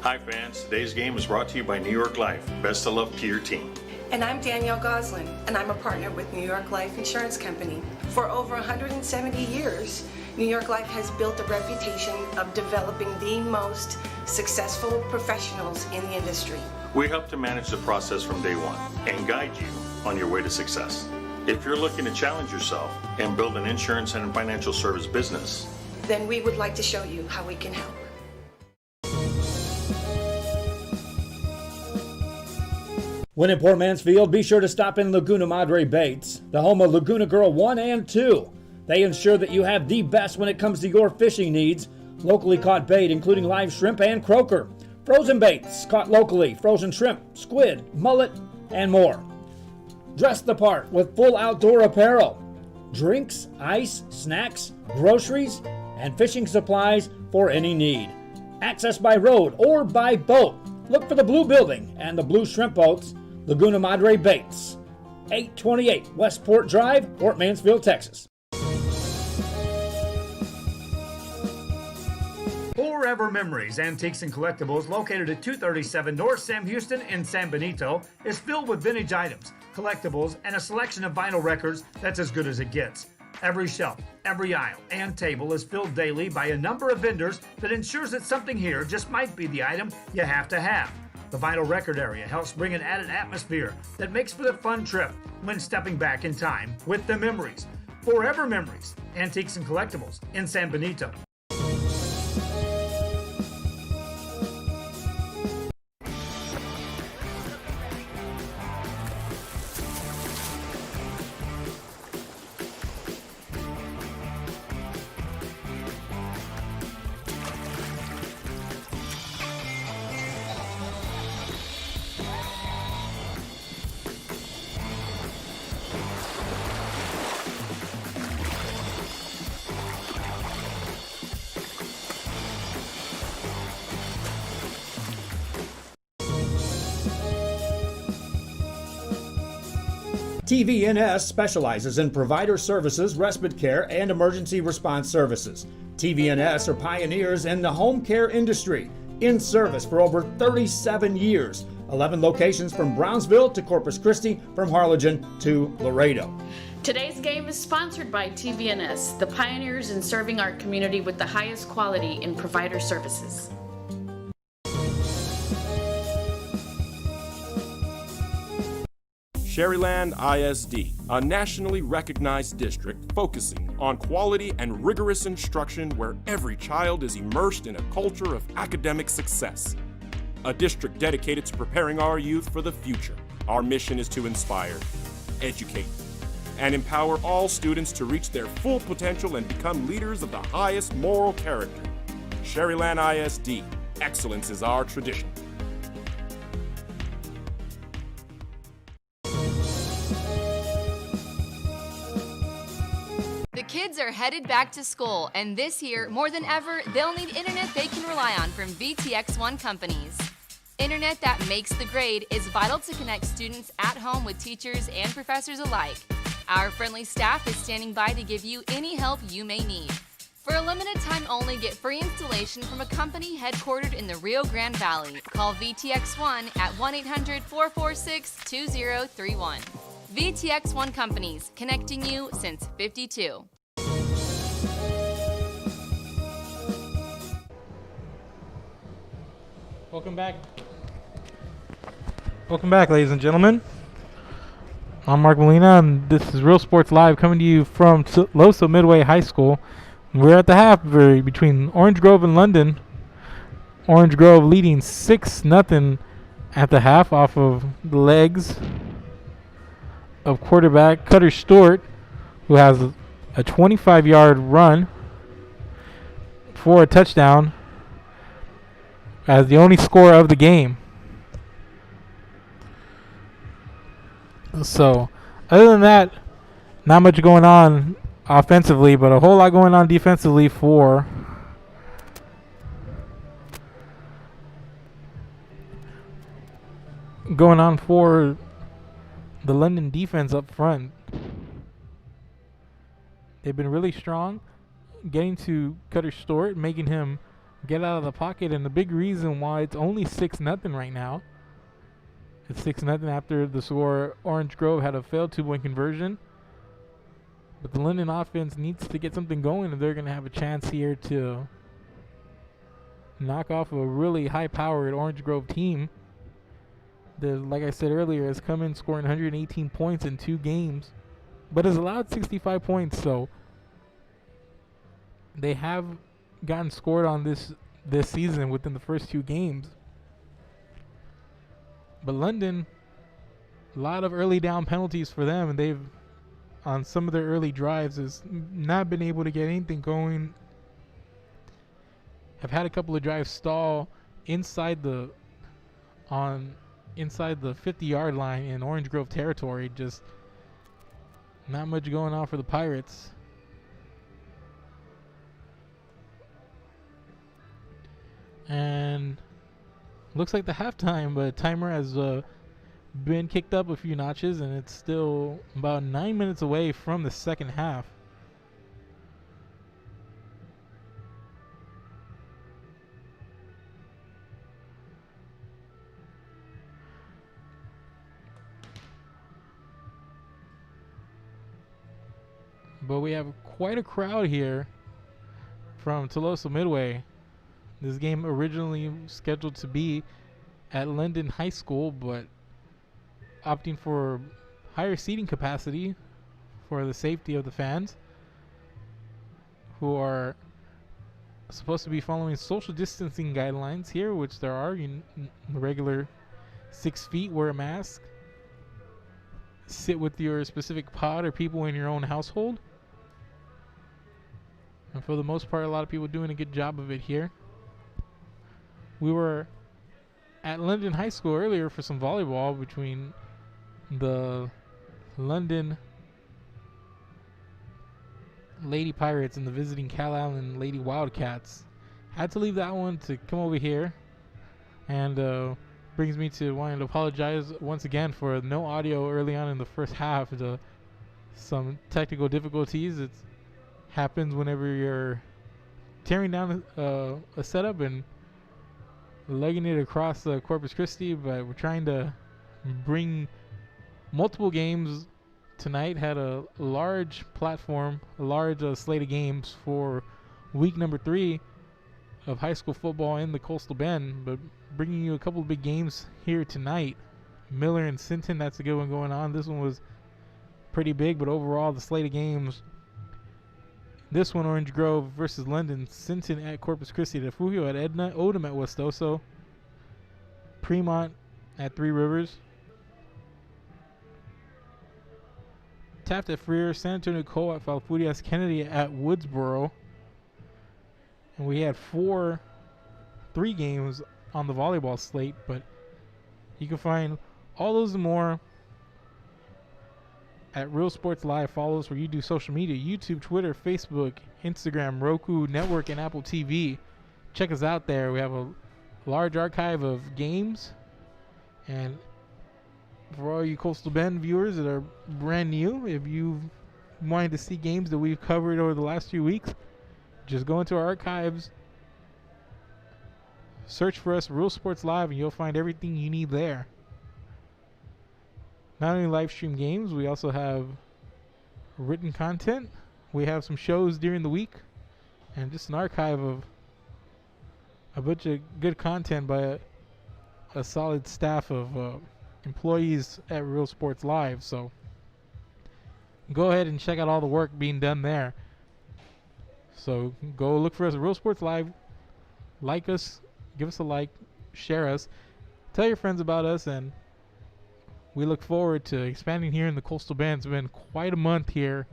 Hi fans, today's game is brought to you by New York Life. Best of luck to your team. And I'm Danielle Goslin, and I'm a partner with New York Life Insurance Company. For over 170 years, New York Life has built a reputation of developing the most successful professionals in the industry. We help to manage the process from day one and guide you on your way to success. If you're looking to challenge yourself and build an insurance and financial service business, then we would like to show you how we can help. When in Port Mansfield, be sure to stop in Laguna Madre Baits, the home of Laguna Girl 1 and 2. They ensure that you have the best when it comes to your fishing needs. Locally caught bait, including live shrimp and croaker. Frozen baits, caught locally, frozen shrimp, squid, mullet, and more. Dress the part with full outdoor apparel. Drinks, ice, snacks, groceries, and fishing supplies for any need. Access by road or by boat. Look for the blue building and the blue shrimp boats. Laguna Madre Baits, 828 Westport Drive, Port Mansfield, Texas. Forever Memories, Antiques and Collectibles, located at 237 North Sam Houston in San Benito, is filled with vintage items, collectibles, and a selection of vinyl records that's as good as it gets. Every shelf, every aisle, and table is filled daily by a number of vendors that ensures that something here just might be the item you have to have. The vinyl record area helps bring an added atmosphere that makes for the fun trip when stepping back in time with the memories. Forever Memories, Antiques and Collectibles in San Benito. TVNS specializes in provider services, respite care, and emergency response services. TVNS are pioneers in the home care industry, in service for over 37 years. 11 locations from Brownsville to Corpus Christi, from Harlingen to Laredo. Today's game is sponsored by TVNS, the pioneers in serving our community with the highest quality in provider services. Sherryland ISD, a nationally recognized district focusing on quality and rigorous instruction where every child is immersed in a culture of academic success. A district dedicated to preparing our youth for the future. Our mission is to inspire, educate, and empower all students to reach their full potential and become leaders of the highest moral character. Sherryland ISD, excellence is our tradition. The kids are headed back to school, and this year, more than ever, they'll need internet they can rely on from VTX1 companies. Internet that makes the grade is vital to connect students at home with teachers and professors alike. Our friendly staff is standing by to give you any help you may need. For a limited time only, get free installation from a company headquartered in the Rio Grande Valley. Call VTX1 at 1-800-446-2031. VTX1 Companies, connecting you since 52. Welcome back. Welcome back, ladies and gentlemen. I'm Mark Molina, and this is Real Sports Live coming to you from Loso Midway High School. We're at the half between Orange Grove and London. Orange Grove leading 6-0 at the half off of the legs of quarterback Cutter Stewart, who has a 25-yard run for a touchdown as the only scorer of the game. So, other than that, not much going on offensively, but a whole lot going on defensively for the London defense up front. They've been really strong, getting to Cutter Stewart, making him get out of the pocket, and the big reason why it's only 6-0 right now. It's 6-0 after the score. Orange Grove had a failed 2-point conversion. But the London offense needs to get something going if they're going to have a chance here to knock off a really high-powered Orange Grove team that, like I said earlier, has come in scoring 118 points in 2 games, but has allowed 65 points. So they have gotten scored on this season within the first 2 games. But London, a lot of early down penalties for them, and they've, on some of their early drives, has not been able to get anything going. Have had a couple of drives stall inside the 50-yard line in Orange Grove territory. Just not much going on for the Pirates. And looks like the halftime timer has been kicked up a few notches, and it's still about 9 minutes away from the second half. But we have quite a crowd here from Tuloso Midway. This game originally scheduled to be at London High School, but opting for higher seating capacity for the safety of the fans, who are supposed to be following social distancing guidelines here, which there are. The regular 6 feet, wear a mask, sit with your specific pod or people in your own household. And for the most part, a lot of people doing a good job of it here. We were at London High School earlier for some volleyball between the London Lady Pirates and the visiting Calallen Lady Wildcats. Had to leave that one to come over here, and brings me to wanting to apologize once again for no audio early on in the first half. Some technical difficulties. It happens whenever you're tearing down a setup and legging it across Corpus Christi, but we're trying to bring multiple games tonight. Had a large platform, a large slate of games for week number 3 of high school football in the Coastal Bend, but bringing you a couple of big games here tonight. Miller and Sinton, that's a good one going on. This one was pretty big, but overall the slate of games, this one, Orange Grove versus London, Sinton at Corpus Christi, Refugio at Edna, Odom at West Oso, Fremont at Three Rivers, Taft at Freer, San Antonio Cole at Falfurrias, Kennedy at Woodsboro. And we had 3 games on the volleyball slate, but you can find all those and more at Real Sports Live. Follow us where you do social media: YouTube, Twitter, Facebook, Instagram, Roku Network, and Apple TV. Check us out there. We have a large archive of games, and For all you Coastal Bend viewers that are brand new, if you wanted to see games that we've covered over the last few weeks, just go into our archives, search for us, Real Sports Live, and you'll find everything you need there. Not only live stream games, we also have written content. We have some shows during the week, and just an archive of a bunch of good content by a solid staff of employees at Real Sports Live. So go ahead and check out all the work being done there. So go look for us at Real Sports Live. Like us, give us a like, share us, tell your friends about us, and we look forward to expanding here in the Coastal Bend. It's been quite a month here.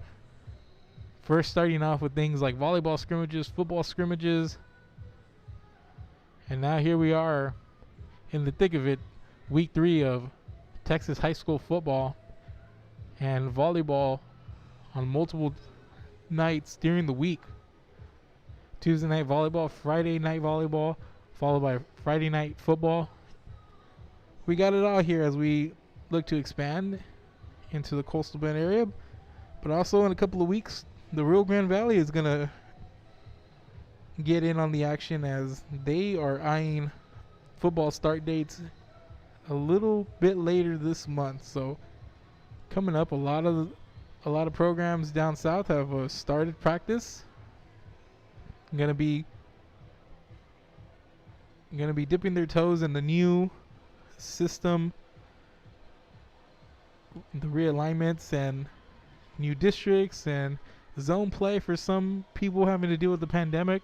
First starting off with things like volleyball scrimmages, football scrimmages, and now here we are in the thick of it, week 3 of Texas high school football and volleyball on multiple nights during the week. Tuesday night volleyball, Friday night volleyball, followed by Friday night football. We got it all here as we look to expand into the Coastal Bend area, but also in a couple of weeks, the Rio Grande Valley is going to get in on the action as they are eyeing football start dates a little bit later this month. So coming up, a lot of programs down south have started practice. Gonna be dipping their toes in the new system, the realignments and new districts and zone play for some people having to deal with the pandemic.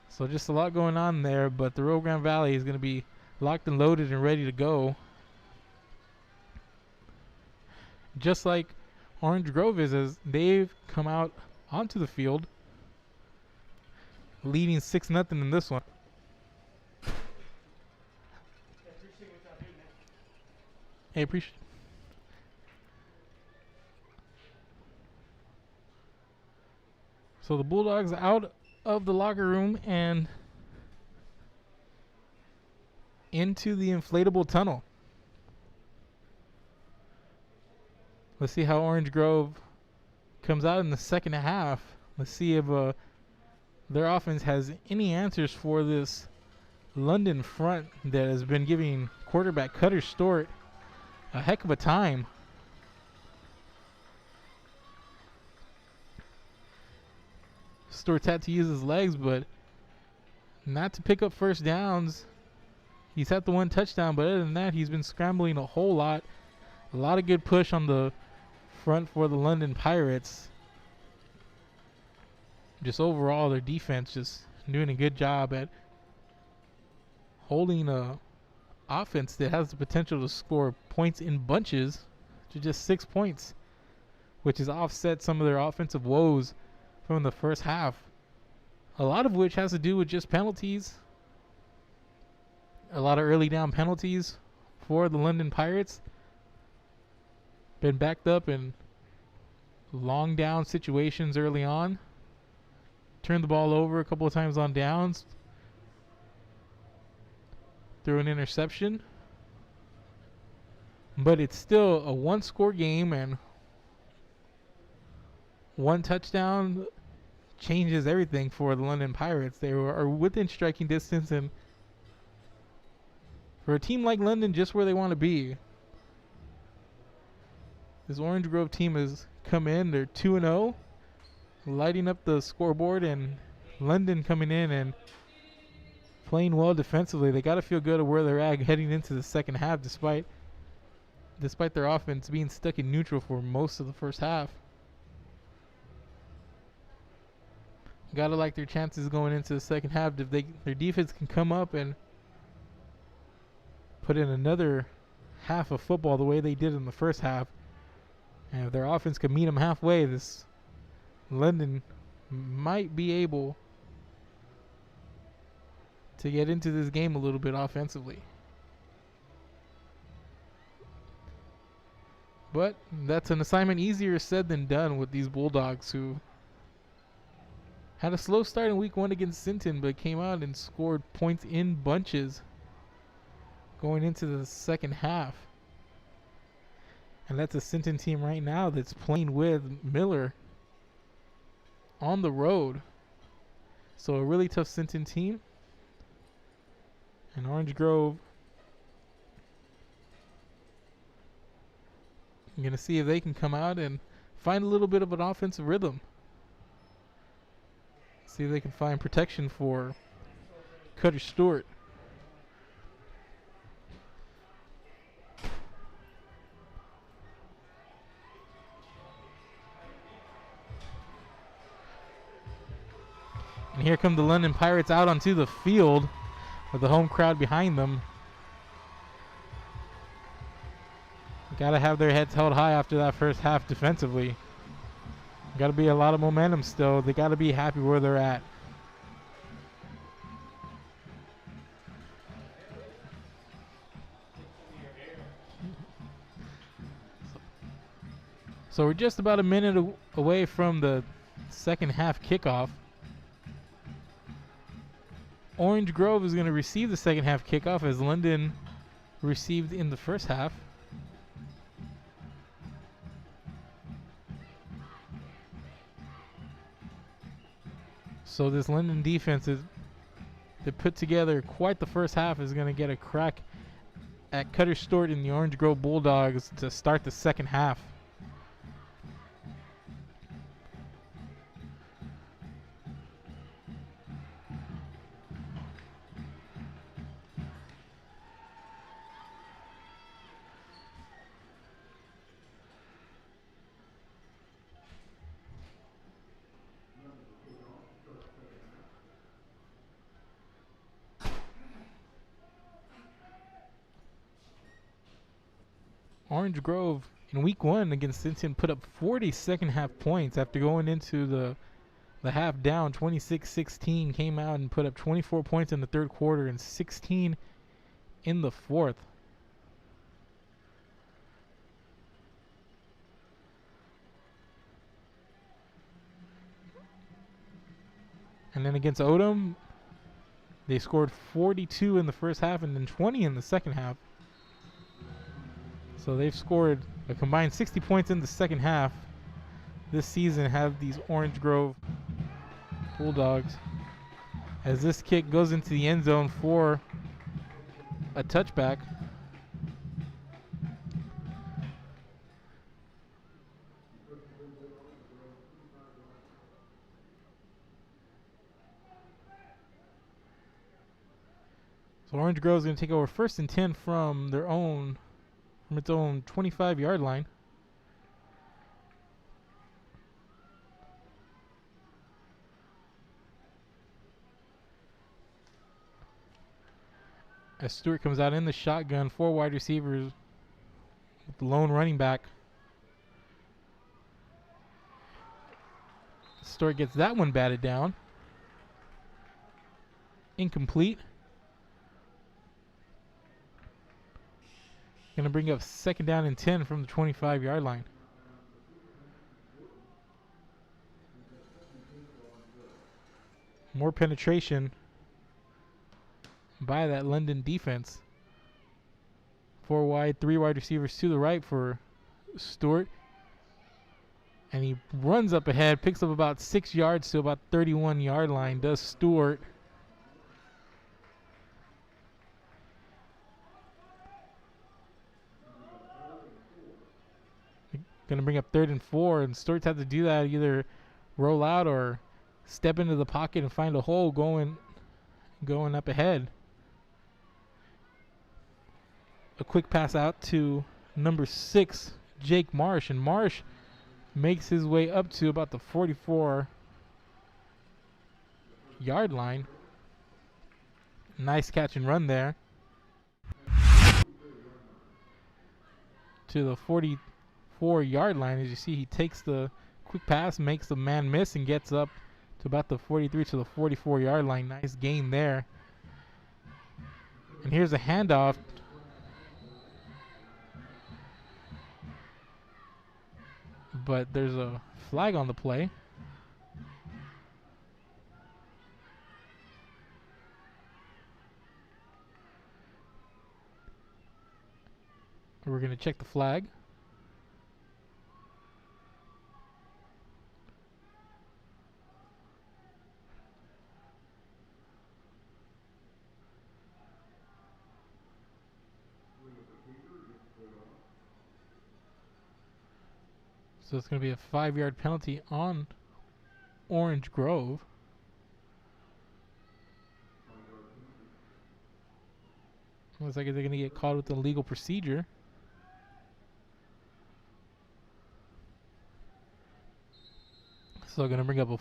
So just a lot going on there, but the Rio Grande Valley is going to be locked and loaded and ready to go. Just like Orange Grove is, as they've come out onto the field leading 6-0 in this one. Hey, appreciate. So the Bulldogs out of the locker room and into the inflatable tunnel. Let's see how Orange Grove comes out in the second half. Let's see if their offense has any answers for this London front that has been giving quarterback Cutter Stewart a heck of a time. Stewart's had to use his legs, but not to pick up first downs. He's had the one touchdown, but other than that, he's been scrambling a whole lot. A lot of good push on the front for the London Pirates. Just overall, their defense just doing a good job at holding a offense that has the potential to score points in bunches to just 6 points, which has offset some of their offensive woes from the first half, a lot of which has to do with just penalties. A lot of early down penalties for the London Pirates. Been backed up in long down situations early on. Turned the ball over a couple of times on downs. Threw an interception. But it's still a one-score game, and one touchdown changes everything for the London Pirates. They are within striking distance, and for a team like London, just where they want to be. This Orange Grove team has come in. They're 2-0, lighting up the scoreboard, and London coming in and playing well defensively. They got to feel good at where they're at heading into the second half, despite their offense being stuck in neutral for most of the first half. Gotta like their chances going into the second half. If their defense can come up and put in another half of football the way they did in the first half, and if their offense can meet them halfway, this London might be able to get into this game a little bit offensively. But that's an assignment easier said than done with these Bulldogs, who had a slow start in week 1 against Sinton, but came out and scored points in bunches going into the second half. And that's a Sinton team right now that's playing with Miller on the road. So a really tough Sinton team. And Orange Grove, I'm going to see if they can come out and find a little bit of an offensive rhythm. See if they can find protection for Cutter Stewart. And here come the London Pirates out onto the field with the home crowd behind them. Got to have their heads held high after that first half defensively. Got to be a lot of momentum still. They got to be happy where they're at. So we're just about a minute away from the second half kickoff. Orange Grove is going to receive the second half kickoff as London received in the first half. So this London defense they put together quite the first half is going to get a crack at Cutter Stewart and the Orange Grove Bulldogs to start the second half. Orange Grove in week 1 against Sinton put up 40 second half points after going into the half down 26-16, came out and put up 24 points in the third quarter and 16 in the fourth. And then against Odom, they scored 42 in the first half and then 20 in the second half. So they've scored a combined 60 points in the second half this season, have these Orange Grove Bulldogs. As this kick goes into the end zone for a touchback. So Orange Grove is going to take over 1st and 10 from its own 25-yard line. As Stewart comes out in the shotgun, 4 wide receivers with the lone running back. Stewart gets that one batted down. Incomplete. Going to bring up 2nd down and 10 from the 25-yard line. More penetration by that London defense. 4 wide, 3 wide receivers to the right for Stewart. And he runs up ahead, picks up about 6 yards to about 31-yard line, does Stewart. Going to bring up 3rd and 4, and Stewart's had to do that, either roll out or step into the pocket and find a hole going up ahead. A quick pass out to number 6, Jake Marsh, and Marsh makes his way up to about the 44-yard line. Nice catch and run there. To the 44-yard line. As you see, he takes the quick pass, makes the man miss, and gets up to about the 43 to the 44-yard line. Nice gain there. And here's a handoff. But there's a flag on the play. We're going to check the flag. So it's going to be a 5-yard penalty on Orange Grove. Looks like they're going to get caught with illegal procedure. So going to bring up a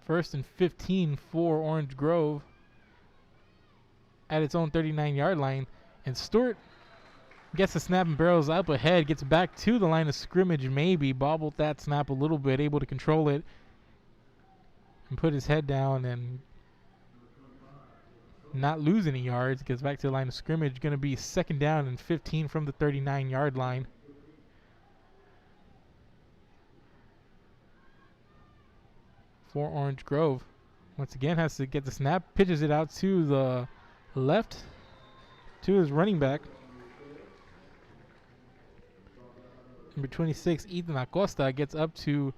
first and 15 for Orange Grove at its own 39-yard line. And Stewart gets the snap and barrels up ahead, gets back to the line of scrimmage, maybe bobbled that snap a little bit, able to control it and put his head down and not lose any yards. Gets back to the line of scrimmage. Going to be 2nd down and 15 from the 39-yard line. For Orange Grove. Once again has to get the snap, pitches it out to the left to his running back. Number 26, Ethan Acosta, gets up to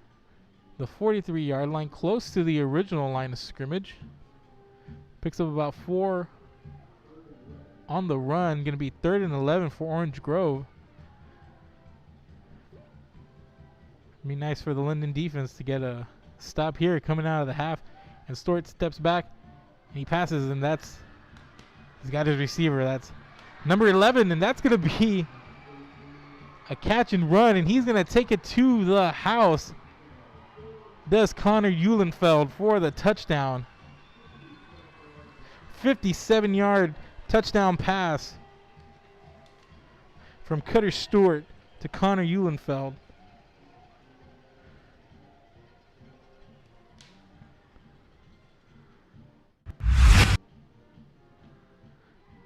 the 43-yard line, close to the original line of scrimmage. Picks up about 4 on the run. Going to be 3rd and 11 for Orange Grove. Be nice for the London defense to get a stop here coming out of the half. And Stewart steps back and he passes, and he's got his receiver. That's number 11, and that's going to be a catch and run, and he's going to take it to the house. Does Connor Eulenfeld for the touchdown. 57-yard touchdown pass from Cutter Stewart to Connor Eulenfeld.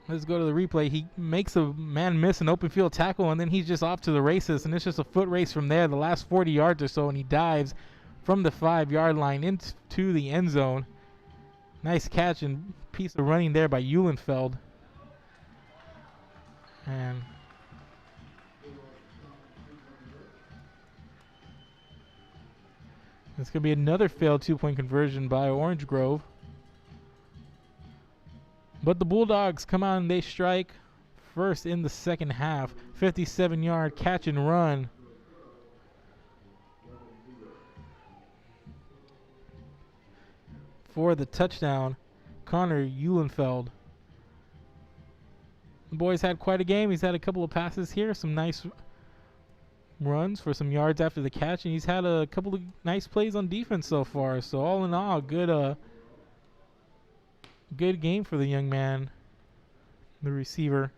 Let's go to the replay. He makes a man miss an open field tackle, and then he's just off to the races, and it's just a foot race from there, the last 40 yards or so, and he dives from the 5-yard line into the end zone. Nice catch and piece of running there by Eulenfeld. And it's going to be another failed 2-point conversion by Orange Grove. But the Bulldogs come out and they strike first in the second half. 57-yard catch and run. For the touchdown, Connor Eulenfeld. The boys had quite a game. He's had a couple of passes here, some nice runs for some yards after the catch, and he's had a couple of nice plays on defense so far. So all in all, good game for the young man, the receiver.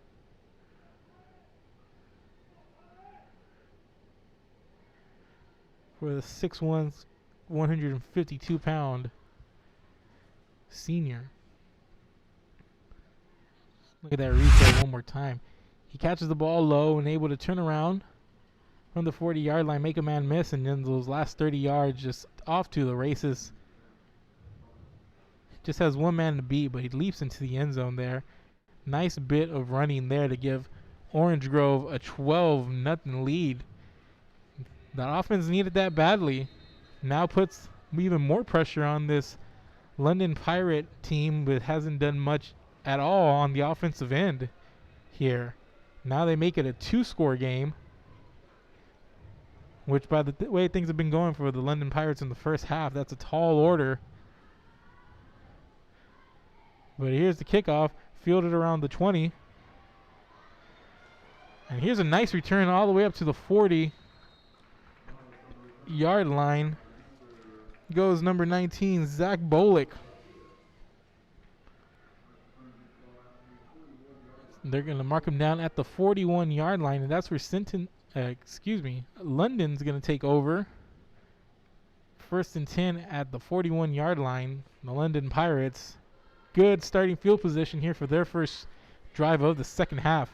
For the 6'1", 152-pound senior. Look at that replay one more time. He catches the ball low and able to turn around from the 40-yard line, make a man miss, and then those last 30 yards just off to the races. Just has one man to beat, but he leaps into the end zone there. Nice bit of running there to give Orange Grove a 12-0 lead. That offense needed that badly. Now puts even more pressure on this London Pirate team, but hasn't done much at all on the offensive end here. Now they make it a 2-score game, which by the way things have been going for the London Pirates in the first half, that's a tall order. But here's the kickoff, fielded around the 20. And here's a nice return all the way up to the 40-yard line. Goes number 19, Zach Bolick. They're going to mark him down at the 41-yard line, and that's where London's going to take over. 1st and 10 at the 41-yard line. The London Pirates. Good starting field position here for their first drive of the second half.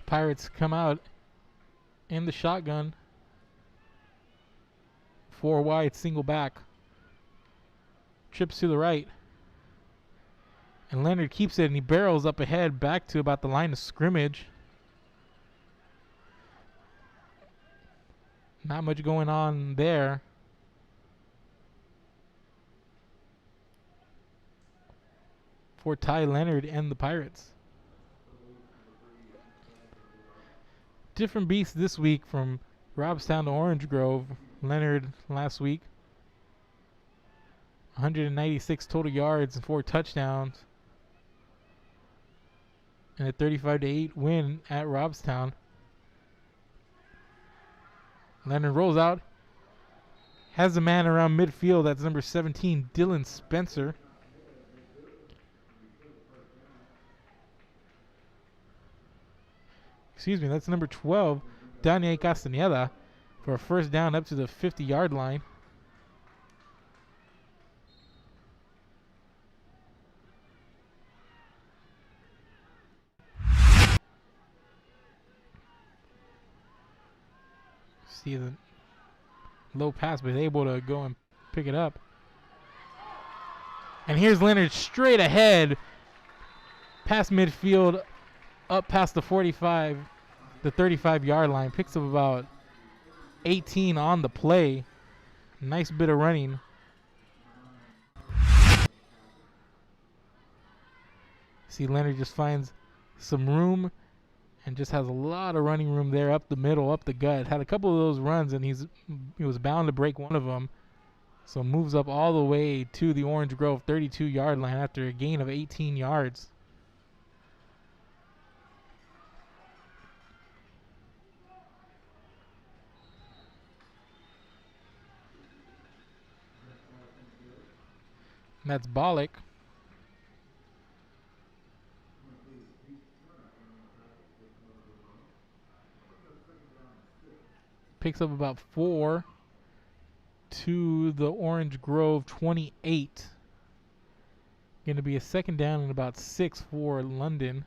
Pirates come out in the shotgun. 4 wide, single back. Trips to the right. And Leonard keeps it, and he barrels up ahead back to about the line of scrimmage. Not much going on there. for Ty Leonard and the Pirates. Different beast this week from Robstown to Orange Grove. Leonard last week, 196 total yards and 4 touchdowns, and a 35-8 win at Robstown. Leonard rolls out, has a man around midfield. That's number 17, Dylan Spencer. Excuse me, that's number 12, Daniel Castaneda, for a first down up to the 50-yard line. See the low pass, but able to go and pick it up. And here's Leonard straight ahead, past midfield, up past the 45, the 35-yard line. Picks up about 18 on the play. Nice bit of running. See, Leonard just finds some room and just has a lot of running room there up the middle, up the gut. Had a couple of those runs, and he was bound to break one of them. So moves up all the way to the Orange Grove 32-yard line after a gain of 18 yards. And that's Bollock. Picks up about 4 to the Orange Grove 28. Going to be a second down and about 6 for London,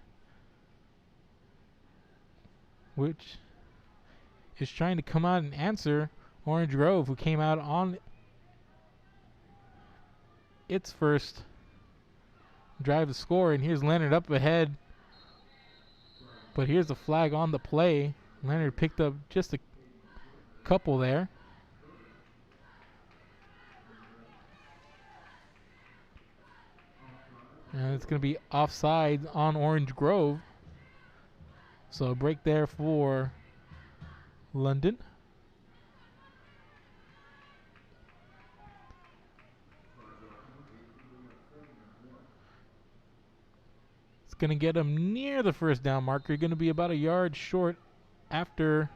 which is trying to come out and answer Orange Grove, who came out on its first drive to score. And here's Leonard up ahead, but here's a flag on the play. Leonard picked up just a couple there. And it's going to be offside on Orange Grove. So a break there for London. It's going to get him near the first down marker. Going to be about a yard short after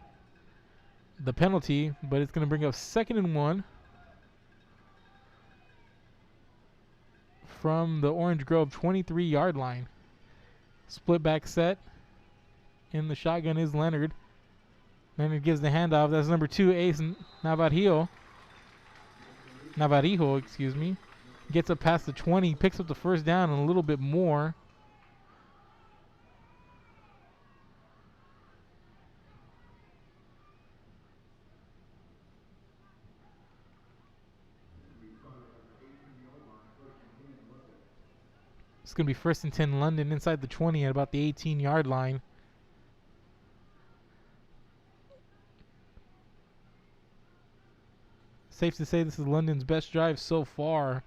the penalty, but it's going to bring up 2nd and 1 from the Orange Grove 23-yard line. Split back set. In the shotgun is Leonard. Leonard gives the handoff. That's number 2, Ace Navarijo, excuse me. Gets up past the 20, picks up the first down and a little bit more. It's going to be 1st and 10 London inside the 20 at about the 18-yard line. Safe to say this is London's best drive so far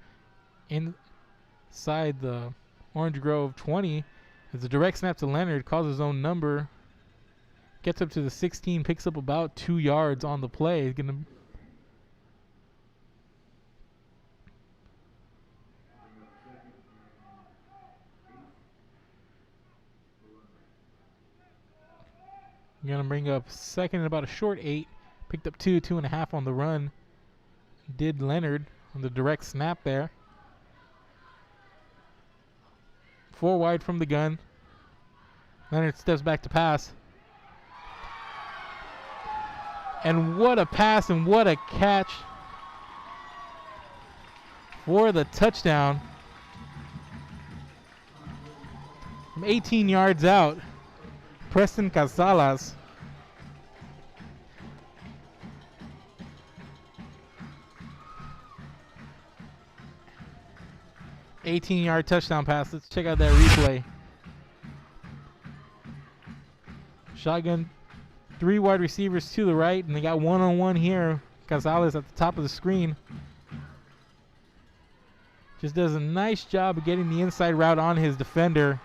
inside the Orange Grove 20. It's a direct snap to Leonard, calls his own number, gets up to the 16, picks up about 2 yards on the play. He's going to bring up 2nd and about a short 8. Picked up 2.5 on the run. Did Leonard on the direct snap there. 4 wide from the gun. Leonard steps back to pass. And what a pass and what a catch for the touchdown. From 18 yards out, Preston Casalas. $18-yard touchdown pass. Let's check out that replay. Shotgun, 3 wide receivers to the right, and they got one-on-one here. Casalas at the top of the screen. Just does a nice job of getting the inside route on his defender.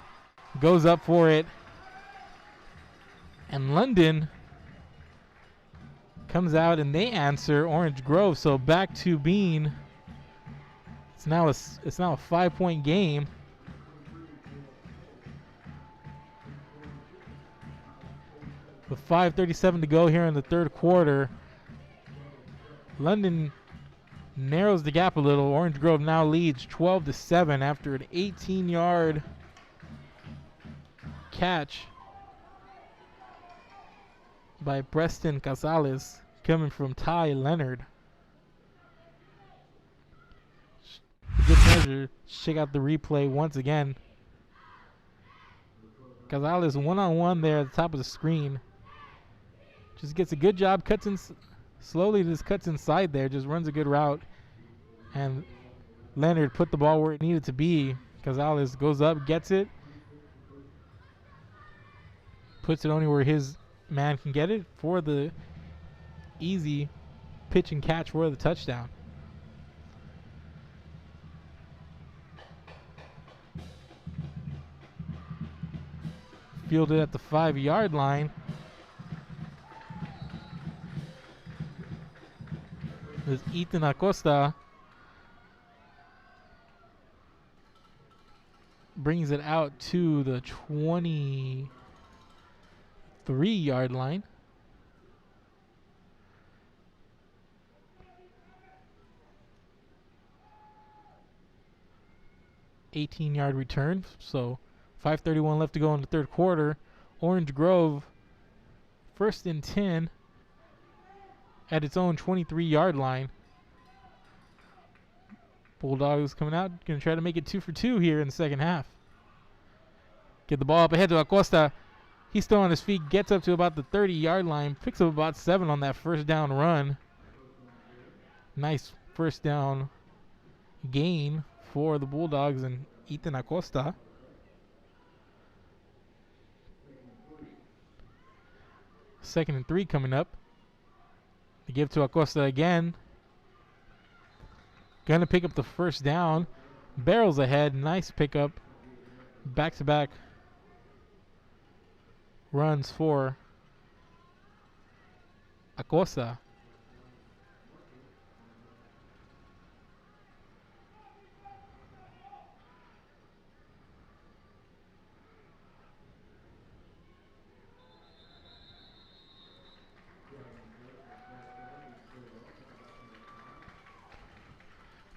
Goes up for it. And London comes out and they answer Orange Grove. So back to being, it's now a 5-point game. With 5:37 to go here in the third quarter. London narrows the gap a little. Orange Grove now leads 12-7 after an 18-yard catch by Preston Casales coming from Ty Leonard. Good measure. Check out the replay once again. Casales one-on-one there at the top of the screen. Just gets a good job, cuts in slowly, just cuts inside there, just runs a good route. And Leonard put the ball where it needed to be. Casales goes up, gets it. Puts it only where his man can get it for the easy pitch and catch for the touchdown. Fielded at the 5-yard line. There's Ethan Acosta. Brings it out to the 23-yard line. $18-yard return. So 5:31 left to go in the third quarter. Orange Grove, 1st and 10 at its own 23-yard line. Bulldogs coming out, going to try to make it 2 for 2 here in the second half. Get the ball up ahead to Acosta. He's still on his feet, gets up to about the 30-yard line, picks up about 7 on that first down run. Nice first down gain for the Bulldogs and Ethan Acosta. Second and 3 coming up. They give to Acosta again. Gonna pick up the first down. Barrels ahead. Nice pickup. Back-to-back runs for Acosta.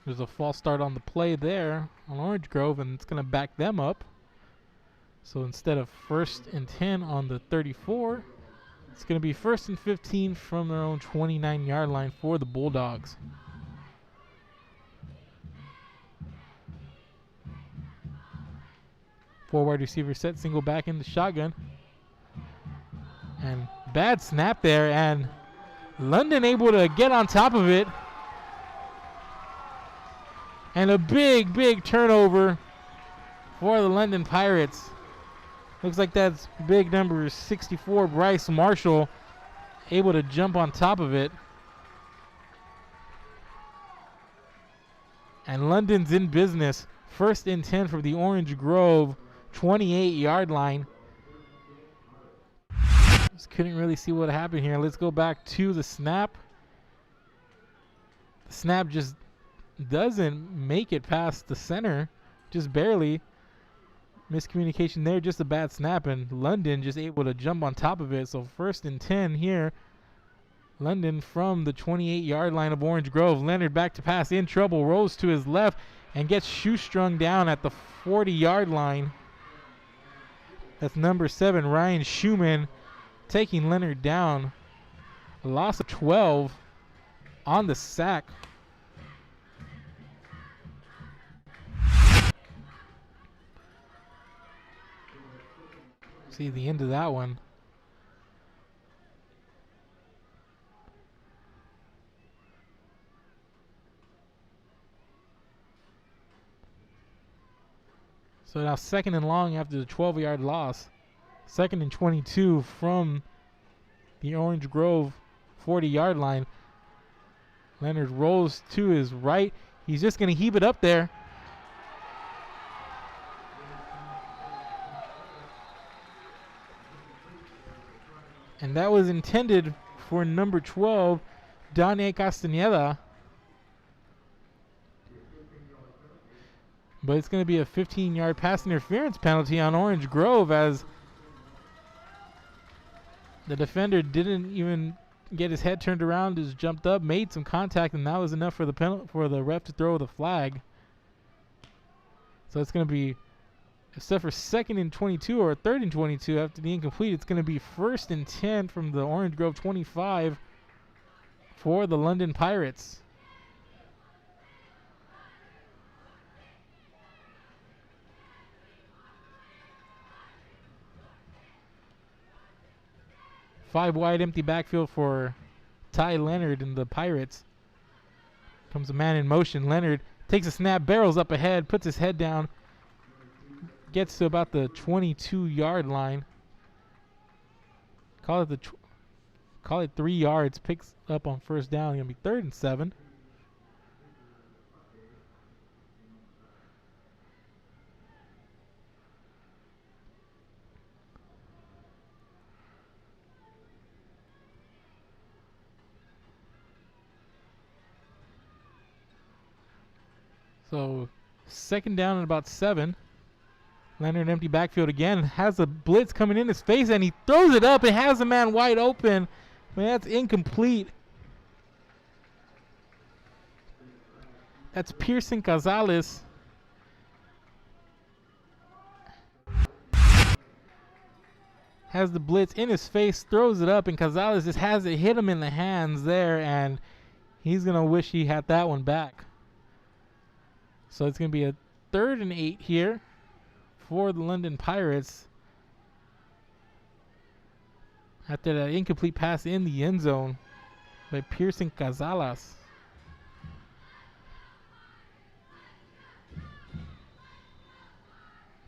There's a false start on the play there on Orange Grove, and it's going to back them up. So instead of 1st and 10 on the 34, it's going to be 1st and 15 from their own 29-yard line for the Bulldogs. Four wide receiver set, single back in the shotgun. And bad snap there, and London able to get on top of it. And a big, big turnover for the London Pirates. Looks like that's big number 64, Bryce Marshall, able to jump on top of it. And London's in business. 1st and 10 from the Orange Grove 28-yard line. Just couldn't really see what happened here. Let's go back to the snap. The snap just doesn't make it past the center, just barely. Miscommunication there, just a bad snap, and London just able to jump on top of it. So 1st and 10 here. London from the 28-yard line of Orange Grove. Leonard back to pass, in trouble, rolls to his left and gets shoestrung down at the 40-yard line. That's number 7, Ryan Schumann, taking Leonard down. A loss of 12 on the sack. See the end of that one. So now 2nd and long after the 12-yard loss. 2nd and 22 from the Orange Grove 40-yard line. Leonard rolls to his right. He's just going to heave it up there. And that was intended for number 12, Dane Castañeda. But it's going to be a 15-yard pass interference penalty on Orange Grove, as the defender didn't even get his head turned around, just jumped up, made some contact, and that was enough for the ref to throw the flag. So it's going to be, except for 2nd and 22 or 3rd and 22 after the incomplete, it's going to be 1st and 10 from the Orange Grove 25 for the London Pirates. Five wide empty backfield for Ty Leonard and the Pirates. Comes a man in motion. Leonard takes a snap, barrels up ahead, puts his head down, gets to about the 22-yard line. Call it 3 yards. Picks up on 1st down. Gonna be 3rd and 7. So 2nd down and about 7. Leonard empty backfield again. Has a blitz coming in his face, and he throws it up. It has a man wide open. Man, that's incomplete. That's Pearson Cazales. Has the blitz in his face, throws it up, and Cazales just has it hit him in the hands there, and he's going to wish he had that one back. So it's going to be a 3rd and 8 here for the London Pirates after that incomplete pass in the end zone by Pearson Cazales.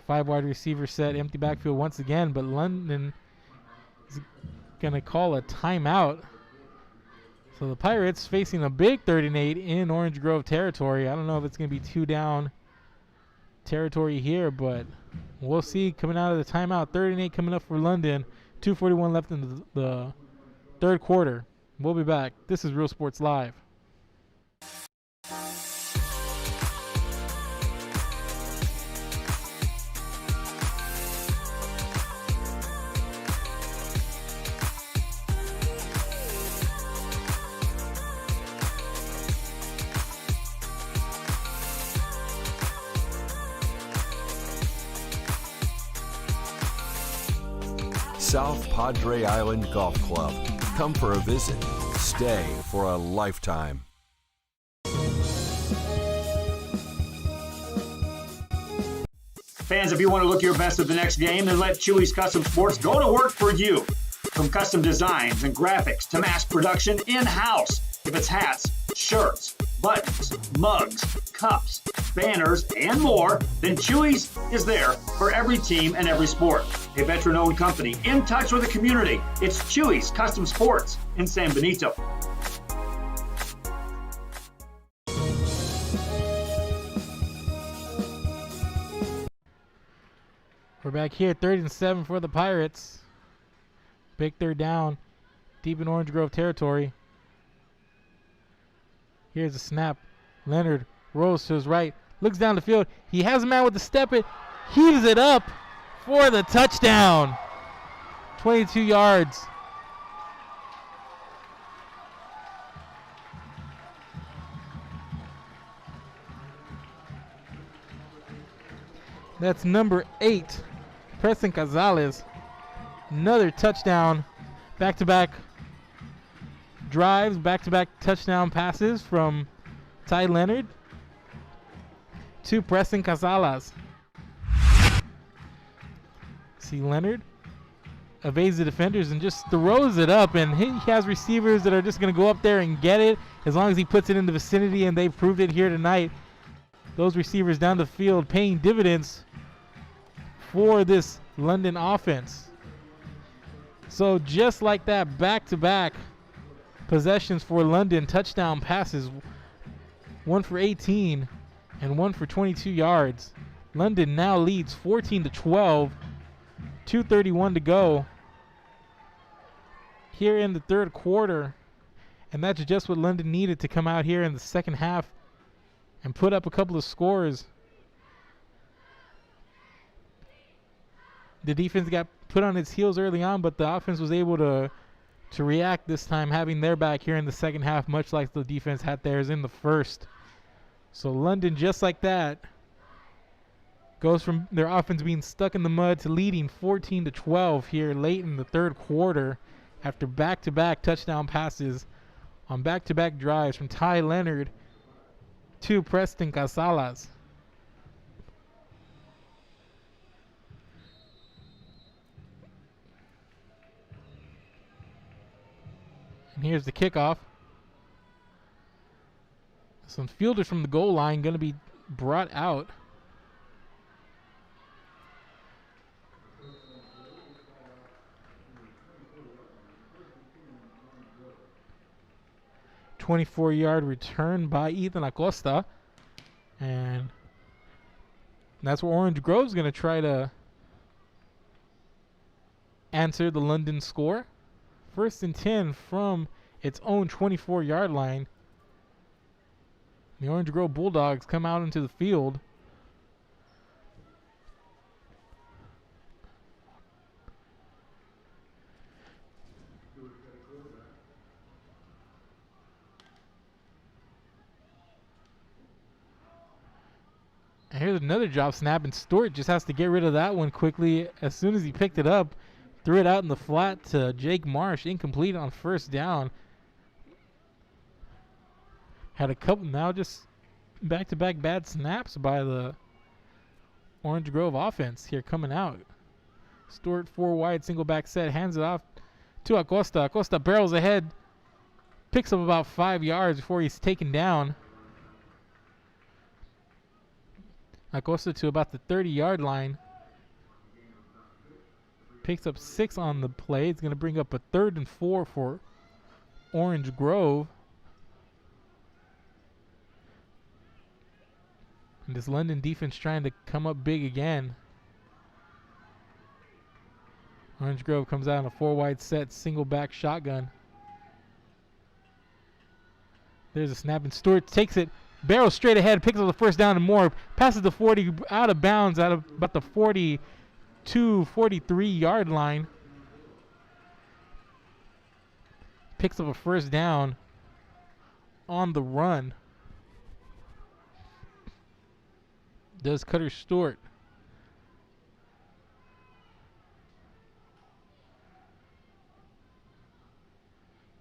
Five wide receiver set, empty backfield once again, but London is going to call a timeout. So the Pirates facing a big 3rd and 8 in Orange Grove territory. I don't know if it's going to be 2 down territory here, but we'll see. Coming out of the timeout, 3rd and 8 coming up for London. 2:41 left in the 3rd quarter. We'll be back. This is Real Sports Live. South Padre Island Golf Club. Come for a visit. Stay for a lifetime. Fans, if you want to look your best at the next game, then let Chewy's Custom Sports go to work for you. From custom designs and graphics to mass production in-house. If it's hats, shirts, buttons, mugs, cups, banners, and more, then Chewy's is there for every team and every sport. A veteran-owned company in touch with the community. It's Chewy's Custom Sports in San Benito. We're back here, 3rd and 7 for the Pirates. Big 3rd down, deep in Orange Grove territory. Here's a snap. Leonard rolls to his right, looks down the field. He has a man with the step it, heaves it up for the touchdown. 22 yards. That's number 8, Preston Cazales. Another touchdown. Back-to-back drives, back-to-back touchdown passes from Ty Leonard to Preston Cazales. See Leonard evades the defenders and just throws it up, and he has receivers that are just going to go up there and get it as long as he puts it in the vicinity, and they've proved it here tonight. Those receivers down the field paying dividends for this London offense. So just like that, back-to-back possessions for London, touchdown passes, one for 18 and one for 22 yards. London now leads 14-12, 2:31 to go here in the third quarter. And that's just what London needed to come out here in the second half and put up a couple of scores. The defense got put on its heels early on, but the offense was able to react this time, having their back here in the second half, much like the defense had theirs in the first. So London, just like that, goes from their offense being stuck in the mud to leading 14-12 here late in the third quarter after back-to-back touchdown passes on back-to-back drives from Ty Leonard to Preston Casalas. And here's the kickoff. Some fielders from the goal line going to be brought out. .24-yard return by Ethan Acosta. And that's where Orange Grove's going to try to answer the London score. 1st and 10 from its own 24-yard line. The Orange Grove Bulldogs come out into the field. And here's another drop snap, and Stewart just has to get rid of that one quickly. As soon as he picked it up, threw it out in the flat to Jake Marsh, incomplete on first down. Had a couple, now just back-to-back bad snaps by the Orange Grove offense here coming out. Stewart 4 wide, single back set, hands it off to Acosta. Acosta barrels ahead, picks up about 5 yards before he's taken down. Acosta to about the 30-yard line. Picks up 6 on the play. It's going to bring up a 3rd and 4 for Orange Grove. And this London defense trying to come up big again. Orange Grove comes out in a 4 wide set, single back shotgun. There's a snap, and Stewart takes it, barrels straight ahead, picks up the first down and more, passes the 40 out of bounds out of about the 42, 43-yard line. Picks up a first down on the run. Does Cutter Stewart.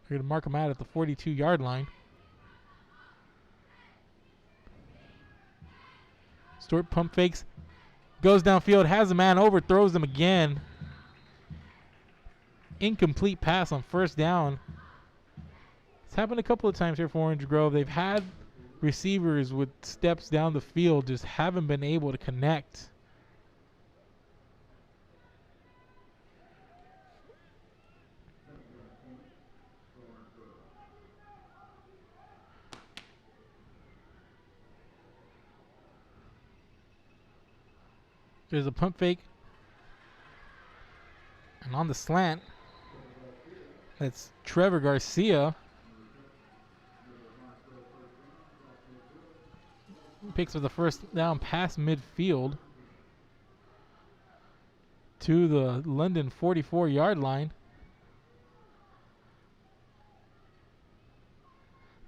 We're going to mark him out at the 42-yard line. Stewart pump fakes, goes downfield, has a man over, throws him again. Incomplete pass on first down. It's happened a couple of times here for Orange Grove. They've had receivers with steps down the field, just haven't been able to connect. There's a pump fake. And on the slant, that's Trevor Garcia. Picks up the first down past midfield to the London 44-yard line.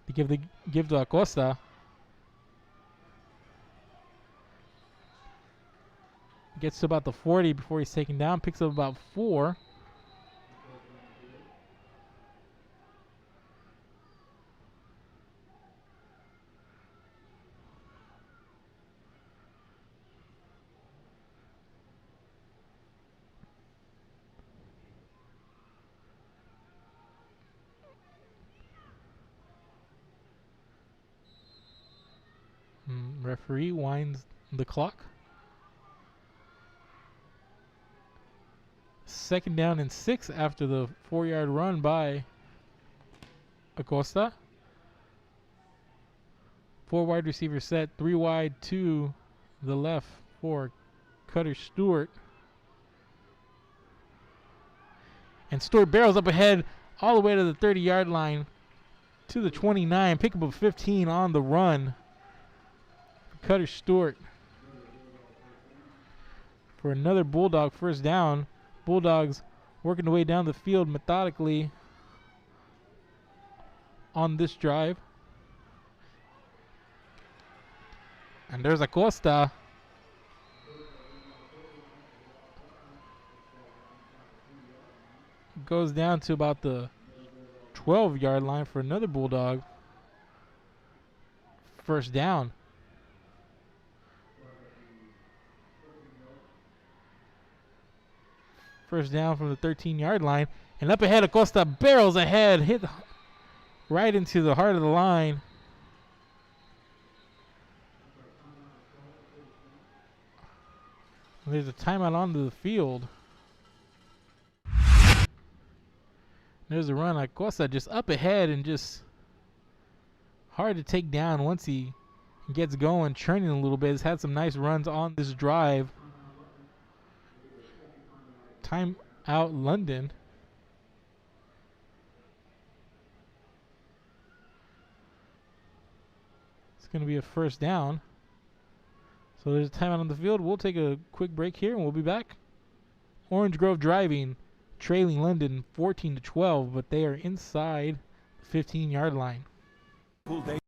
They give to Acosta. Gets to about the 40 before he's taken down. Picks up about 4. Referee winds the clock. 2nd down and 6 after the 4-yard run by Acosta. 4 wide receiver set, 3 wide to the left for Cutter Stewart. And Stewart barrels up ahead all the way to the 30-yard line to the 29. Pick up a 15 on the run. Cutter Stewart for another Bulldog first down. Bulldogs working their way down the field methodically on this drive. And there's Acosta. Goes down to about the 12-yard line for another Bulldog first down. First down from the 13-yard line. And up ahead, Acosta barrels ahead. Hit right into the heart of the line. There's a timeout onto the field. There's a run. Acosta just up ahead and just hard to take down once he gets going, churning a little bit. He's had some nice runs on this drive. Time out London. It's going to be a first down. So there's a timeout on the field. We'll take a quick break here and we'll be back. Orange Grove driving, trailing London 14-12, but they are inside the 15-yard line. Full Days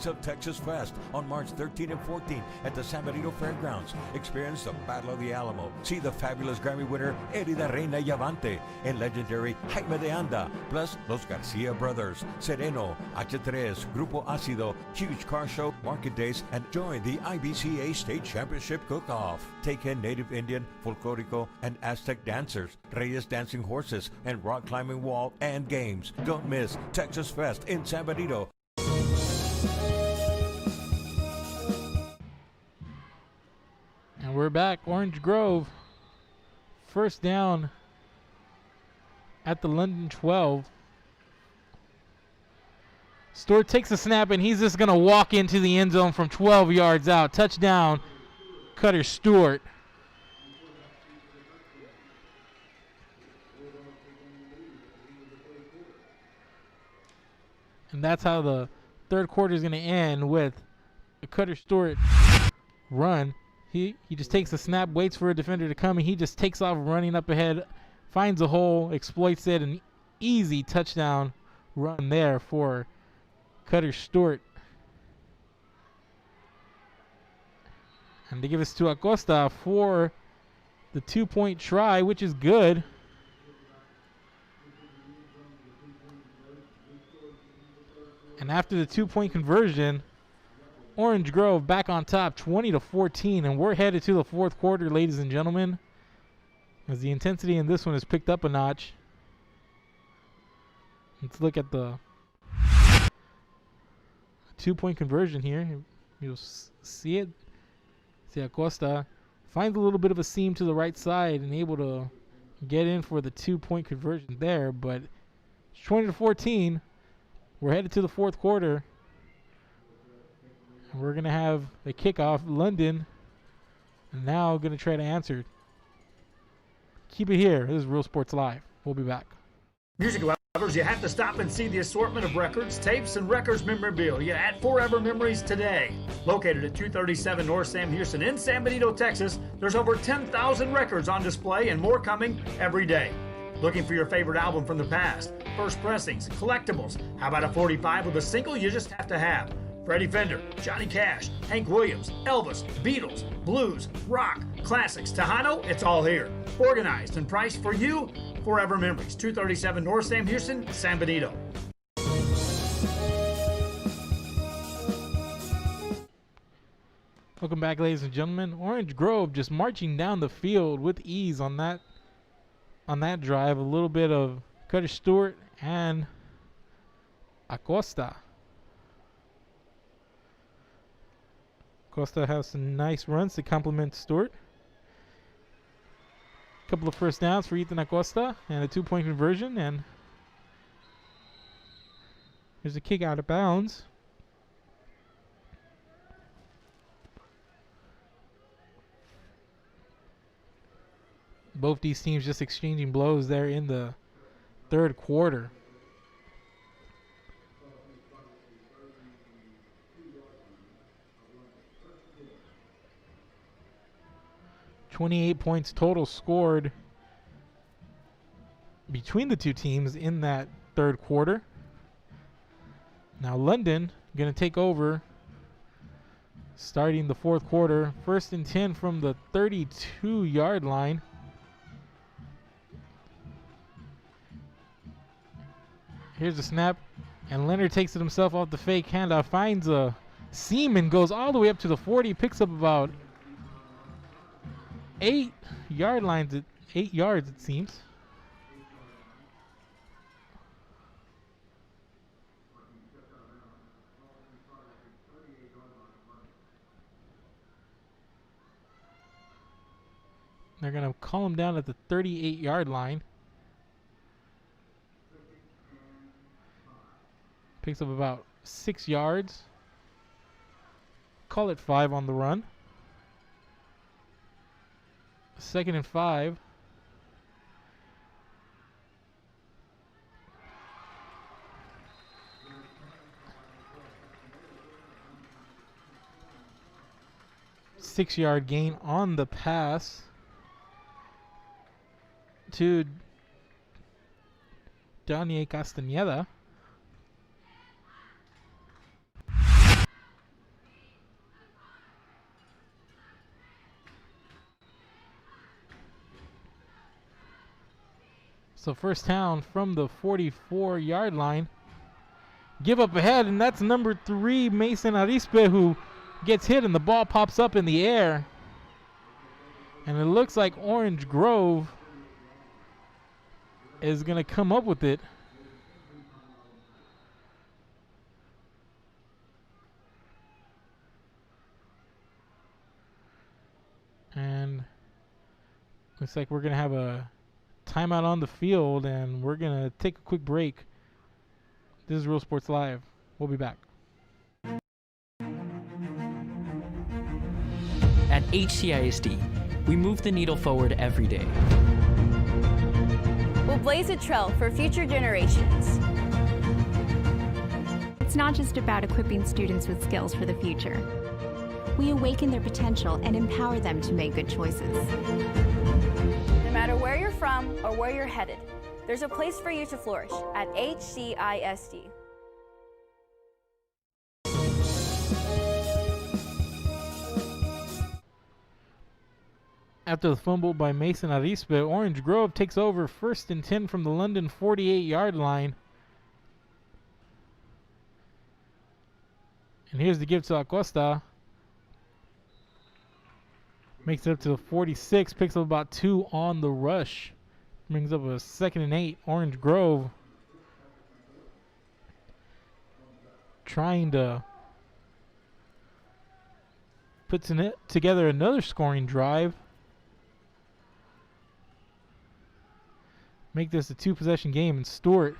of Texas Fest on March 13 and 14 at the San Benito Fairgrounds. Experience the Battle of the Alamo. See the fabulous Grammy winner Eddie La Reina Llavante and legendary Jaime de Anda, plus Los Garcia Brothers, Sereno, H3, Grupo Ácido, huge car show, market days, and join the IBCA State Championship Cook-Off. Take in native Indian, folklorico, and Aztec dancers, Reyes dancing horses, and rock climbing wall and games. Don't miss Texas Fest in San Benito. And we're back. Orange Grove. First down at the London 12. Stewart takes the snap, and he's just going to walk into the end zone from 12 yards out. Touchdown, Cutter Stewart. And that's how the third quarter is going to end, with a Cutter Stewart run. He just takes the snap, waits for a defender to come, and he just takes off running up ahead, finds a hole, exploits it, an easy touchdown run there for Cutter Stewart. And they give us to Acosta for the 2-point try, which is good. And after the 2-point conversion, Orange Grove back on top, 20-14, and we're headed to the fourth quarter, ladies and gentlemen, as the intensity in this one is picked up a notch. Let's look at the 2-point conversion here. You'll see it. See Acosta finds a little bit of a seam to the right side and able to get in for the 2-point conversion there, but it's 20-14. We're headed to the fourth quarter. We're going to have a kickoff. London now going to try to answer. Keep it here. This is Real Sports Live. We'll be back. Music lovers, you have to stop and see the assortment of records, tapes, and records memorabilia at Forever Memories today. Located at 237 North Sam Houston in San Benito, Texas, there's over 10,000 records on display and more coming every day. Looking for your favorite album from the past? First pressings, collectibles. How about a 45 with a single you just have to have? Freddie Fender, Johnny Cash, Hank Williams, Elvis, Beatles, blues, rock, classics, Tejano, it's all here. Organized and priced for you. Forever Memories, 237 North Sam Houston, San Benito. Welcome back, ladies and gentlemen. Orange Grove just marching down the field with ease on that drive. A little bit of Cutter Stewart and Acosta. Acosta has some nice runs to complement Stewart. A couple of first downs for Ethan Acosta and a 2-point conversion, and there's a kick out of bounds. Both these teams just exchanging blows there in the third quarter. 28 points total scored between the two teams in that third quarter. Now London going to take over starting the fourth quarter. 1st and 10 from the 32-yard line. Here's the snap, and Leonard takes it himself off the fake handoff, finds a seam and goes all the way up to the 40, picks up about 8 yards, it seems. They're going to call him down at the 38-yard line. Picks up about 6 yards. Call it 5 on the run. 2nd and 5. Six-yard gain on the pass to Daniel Castañeda. So first down from the 44-yard line. Give up ahead, and that's number 3, Mason Arispe, who gets hit, and the ball pops up in the air. And it looks like Orange Grove is going to come up with it. And looks like we're going to have a timeout on the field, and we're going to take a quick break. This is Real Sports Live. We'll be back. At HCISD, we move the needle forward every day. We'll blaze a trail for future generations. It's not just about equipping students with skills for the future. We awaken their potential and empower them to make good choices. No matter where you're from or where you're headed, there's a place for you to flourish at HCISD. After the fumble by Mason Arispe, Orange Grove takes over 1st and 10 from the London 48-yard line. And here's the give to Acosta. Makes it up to the 46, picks up about 2 on the rush. Brings up a 2nd and 8. Orange Grove trying to put together another scoring drive. Make this a 2-possession game, and Stewart,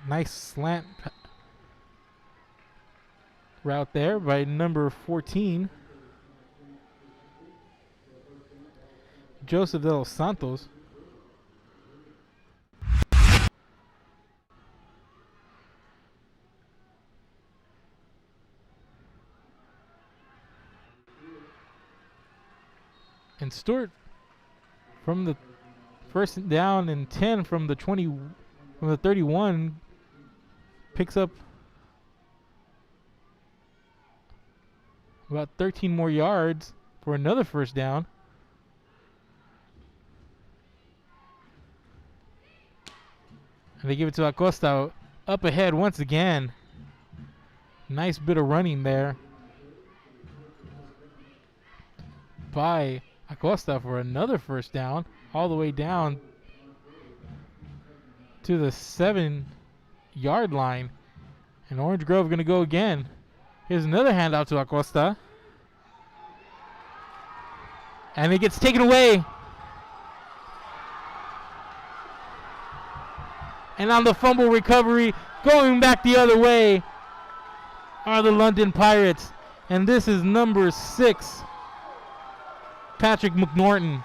nice slant route there by number 14, Joseph de los Santos. And Stewart from the 1st down and 10 from the 31 picks up about 13 more yards for another 1st down. And they give it to Acosta up ahead once again. Nice bit of running there by Acosta for another 1st down, all the way down to the 7-yard line. And Orange Grove going to go again. Here's another handout to Acosta. And it gets taken away. And on the fumble recovery, going back the other way, are the London Pirates. And this is number 6, Patrick McNorton.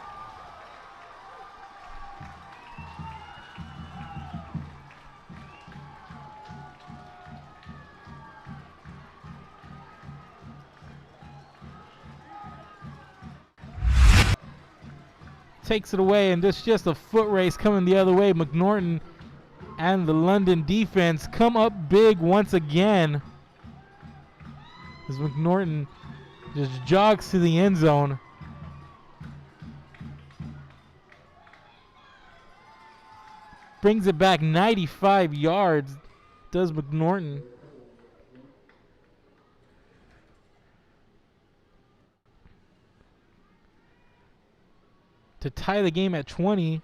takes it away, and it's just a foot race coming the other way. McNorton and the London defense come up big once again as McNorton just jogs to the end zone. Brings it back 95 yards, does McNorton. To tie the game at 20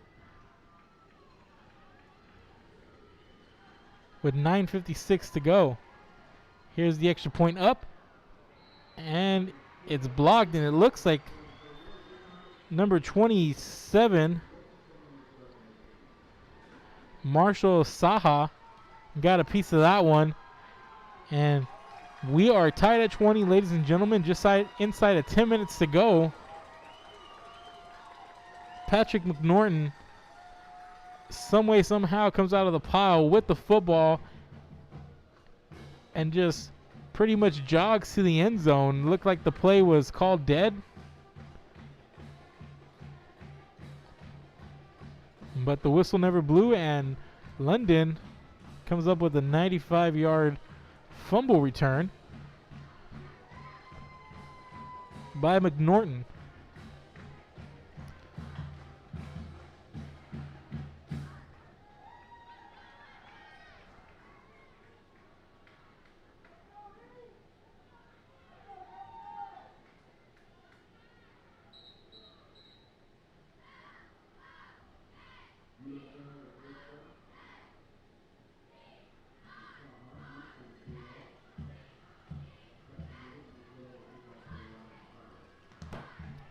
with 9:56 to go. Here's the extra point up, and it's blocked, and it looks like number 27, Marshall Saha, got a piece of that one, and we are tied at 20, ladies and gentlemen, just inside of 10 minutes to go. Patrick McNorton some way, somehow comes out of the pile with the football and just pretty much jogs to the end zone. Looked like the play was called dead, but the whistle never blew, and London comes up with a 95-yard fumble return by McNorton.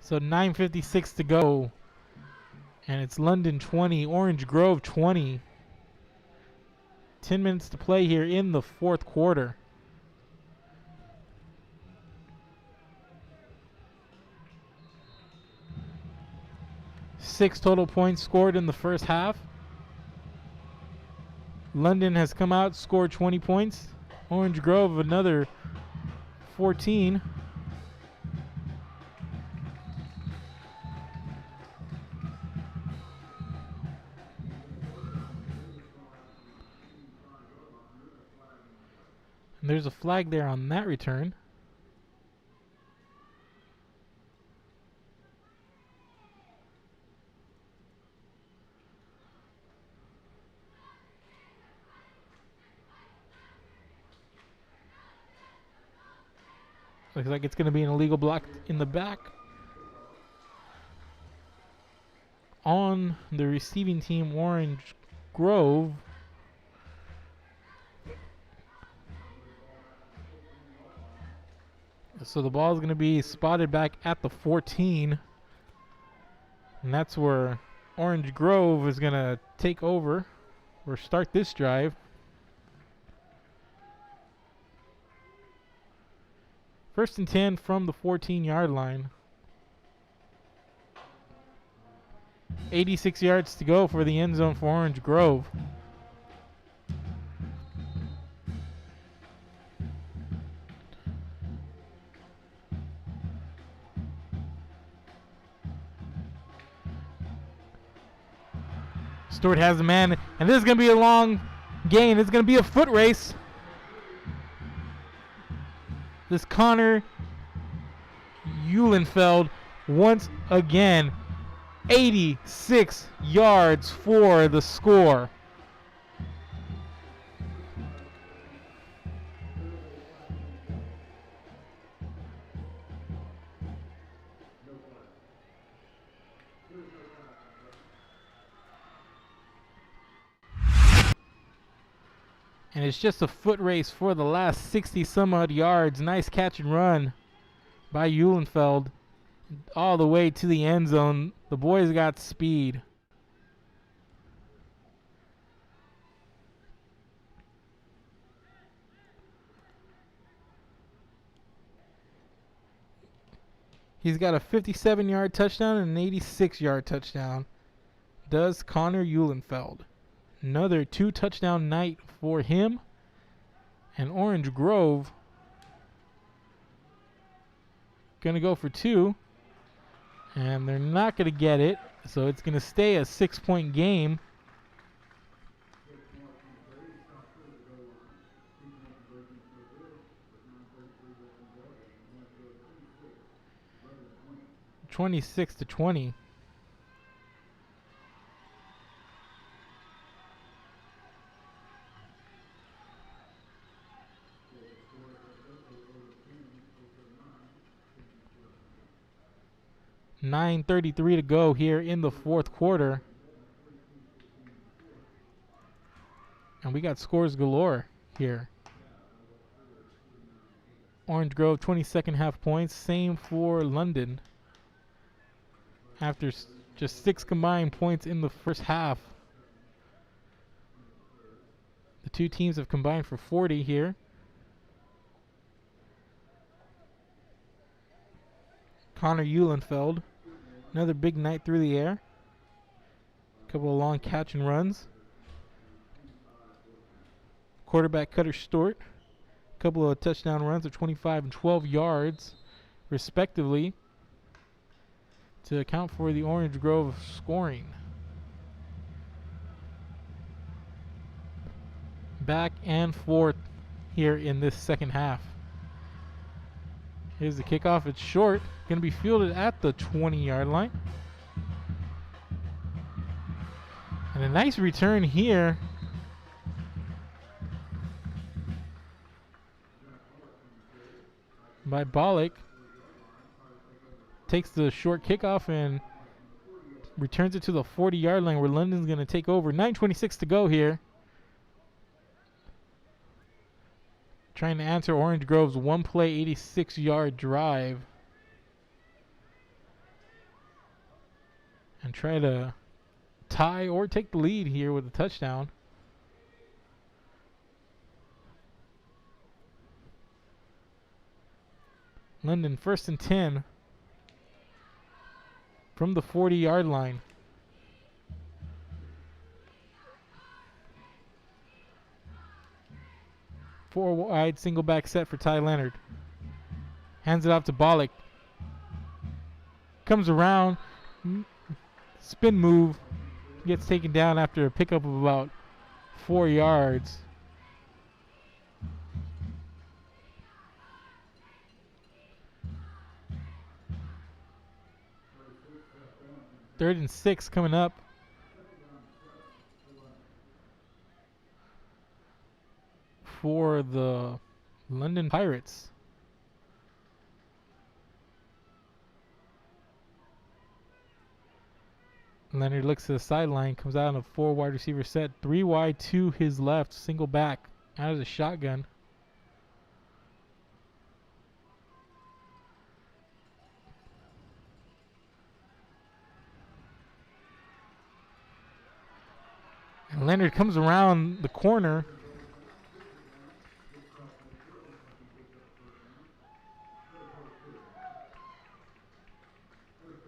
So 9:56 to go, and it's London 20, Orange Grove 20. 10 minutes to play here in the fourth quarter. Six total points scored in the first half. London has come out, scored 20 points. Orange Grove another 14. And there's a flag there on that return. Looks like it's going to be an illegal block in the back. On the receiving team, Orange Grove. So the ball is going to be spotted back at the 14. And that's where Orange Grove is going to take over or start this drive. First and 10 from the 14-yard line. 86 yards to go for the end zone for Orange Grove. Stewart has a man, and this is going to be a long gain. It's going to be a foot race. This Connor Eulenfeld once again, 86 yards for the score. And it's just a foot race for the last 60 some odd yards. Nice catch and run by Eulenfeld all the way to the end zone. The boys got speed. He's got a 57-yard touchdown and an 86-yard touchdown. Does Connor Eulenfeld. Another 2-touchdown night for him. And Orange Grove going to go for 2. And they're not going to get it. So it's going to stay a 6-point game. (26-20). .9:33 to go here in the fourth quarter. And we got scores galore here. Orange Grove 22nd half points. Same for London. After just 6 combined points in the first half. The two teams have combined for 40 here. Connor Eulenfeld. Another big night through the air. A couple of long catch and runs. Quarterback Cutter Stort. A couple of touchdown runs of 25 and 12 yards, respectively, to account for the Orange Grove scoring. Back and forth here in this second half. Here's the kickoff. It's short. Going to be fielded at the 20-yard line. And a nice return here. By Bollock. Takes the short kickoff and returns it to the 40-yard line where London's going to take over. 9:26 to go here. Trying to answer Orange Grove's one-play 86-yard drive. And try to tie or take the lead here with a touchdown. London 1st and 10 from the 40-yard line. Four wide single back set for Ty Leonard. Hands it off to Bollock. Comes around. Spin move. Gets taken down after a pickup of about 4 yards. Third and 6 coming up. For the London Pirates. Leonard looks to the sideline, comes out on a 4 wide receiver set, 3 wide to his left, single back out of the shotgun. And Leonard comes around the corner.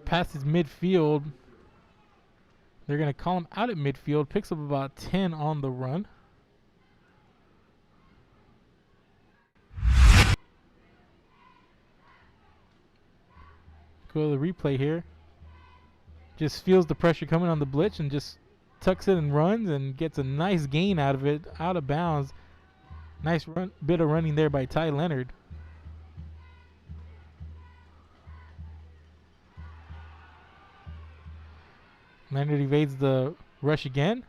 Passes midfield. They're going to call him out at midfield. Picks up about 10 on the run. Go to the replay here. Just feels the pressure coming on the blitz and just tucks it and runs and gets a nice gain out of it, out of bounds. Nice bit of running there by Ty Leonard. Leonard evades the rush again.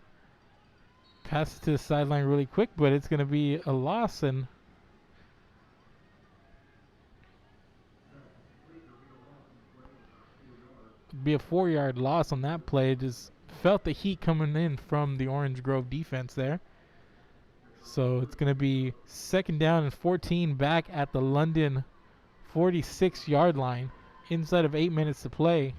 Passes to the sideline really quick, but it's going to be a loss and be a 4-yard loss on that play. Just felt the heat coming in from the Orange Grove defense there. So it's going to be 2nd down and 14 back at the London 46-yard line inside of 8 minutes to play.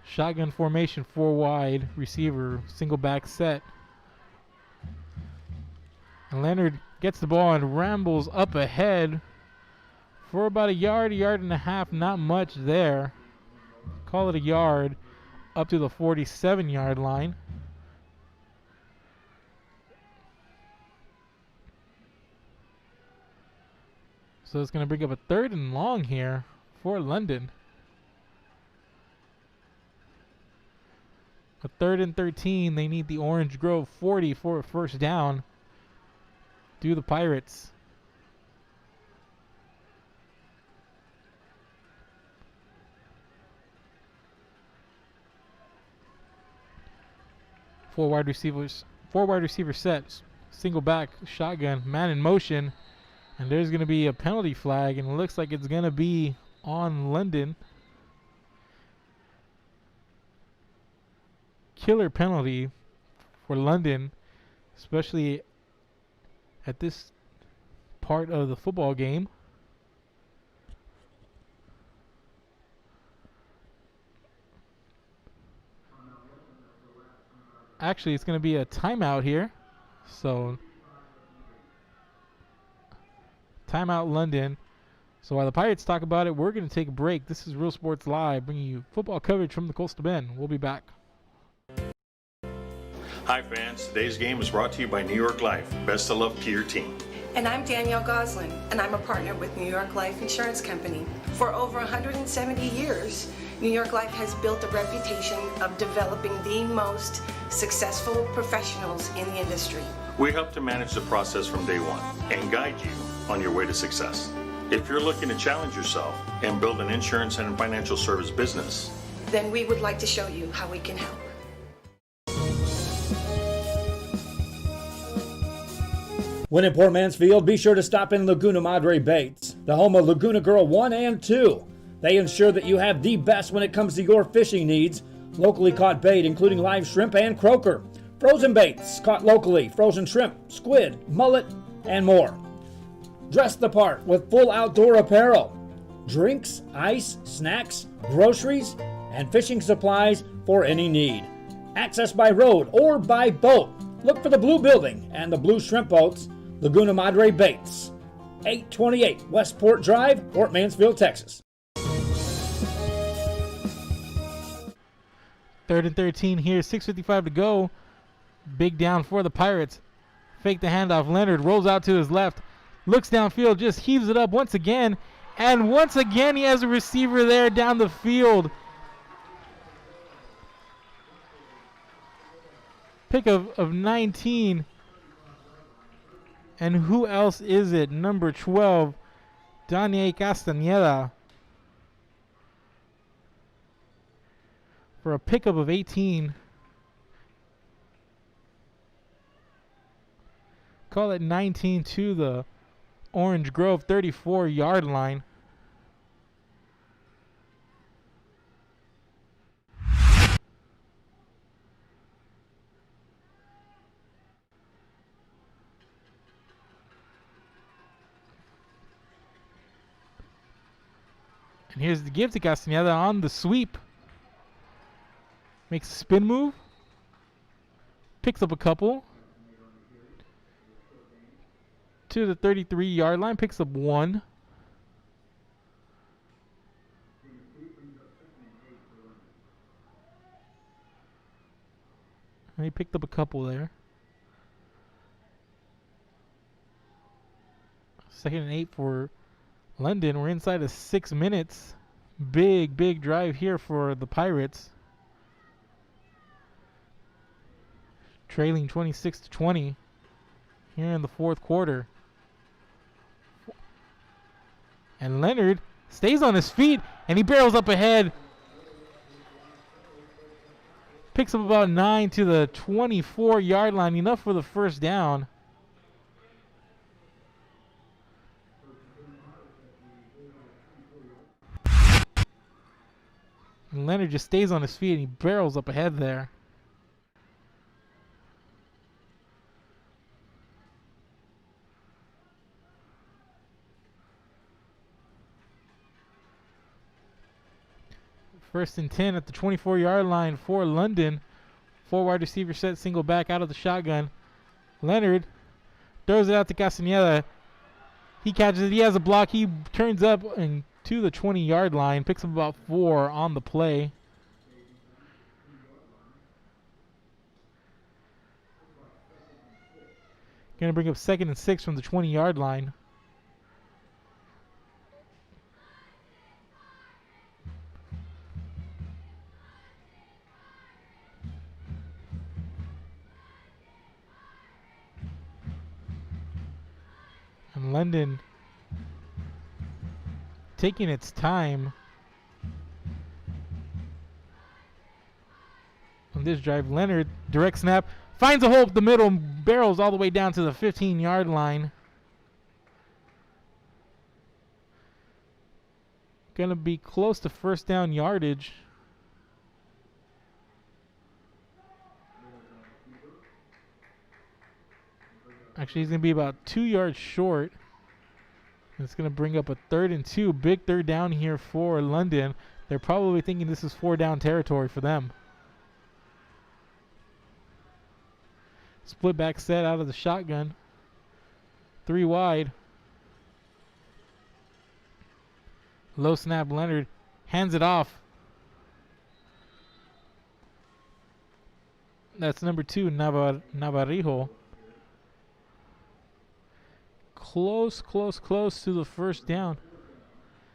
Shotgun formation, 4 wide receiver, single back set. And Leonard gets the ball and rambles up ahead for about a yard and a half, not much there. Call it a yard up to the 47-yard line. So it's going to bring up a 3rd and long here for London. A 3rd and 13. They need the Orange Grove 40 for a first down. Do the Pirates. Four wide receiver sets. Single back, shotgun, man in motion. And there's going to be a penalty flag, and it looks like it's going to be on London. Killer penalty for London, especially at this part of the football game. Actually, it's going to be a timeout here. So, timeout London. So while the Pirates talk about it, we're going to take a break. This is Real Sports Live, bringing you football coverage from the Coastal Bend. We'll be back. Hi fans, today's game is brought to you by New York Life. Best of luck to your team. And I'm Danielle Goslin, and I'm a partner with New York Life Insurance Company. For over 170 years, New York Life has built a reputation of developing the most successful professionals in the industry. We help to manage the process from day one and guide you on your way to success. If you're looking to challenge yourself and build an insurance and financial service business, then we would like to show you how we can help. When in Port Mansfield, be sure to stop in Laguna Madre Baits, the home of Laguna Girl 1 and 2. They ensure that you have the best when it comes to your fishing needs. Locally caught bait, including live shrimp and croaker. Frozen baits, caught locally, frozen shrimp, squid, mullet, and more. Dress the part with full outdoor apparel. Drinks, ice, snacks, groceries, and fishing supplies for any need. Access by road or by boat. Look for the blue building and the blue shrimp boats. Laguna Madre Baits, 828 Westport Drive, Port Mansfield, Texas. 3rd and 13 here, 6:55 to go. Big down for the Pirates. Fake the handoff. Leonard rolls out to his left, looks downfield, just heaves it up once again. And once again, he has a receiver there down the field. Pick of 19. And who else is it? Number 12, Daniel Castañeda. For a pickup of 18. Call it 19 to the Orange Grove 34-yard line. And here's the give to Castañeda on the sweep. Makes a spin move. Picks up a couple. To the 33-yard line. Picks up one. And he picked up a couple there. 2nd and 8 for London. We're inside of 6 minutes. Big drive here for the Pirates. Trailing 26-20 here in the 4th quarter. And Leonard stays on his feet, and he barrels up ahead. Picks up about 9 to the 24-yard line. Enough for the first down. And Leonard just stays on his feet, and he barrels up ahead there. First and 10 at the 24-yard line for London. 4 wide receiver set, single back out of the shotgun. Leonard throws it out to Castañeda. He catches it. He has a block. He turns up and to the 20-yard line. Picks up about 4 on the play. Going to bring up 2nd and 6 from the 20-yard line. London taking its time on this drive. Leonard, direct snap, finds a hole up the middle, barrels all the way down to the 15-yard line. Gonna be close to first down yardage. Actually, he's gonna be about 2 yards short. It's gonna bring up a 3rd and 2. Big third down here for London. They're probably thinking this is 4-down territory for them. Split back set out of the shotgun. 3 wide. Low snap, Leonard hands it off. That's number 2, Navarrijo. Close to the first down.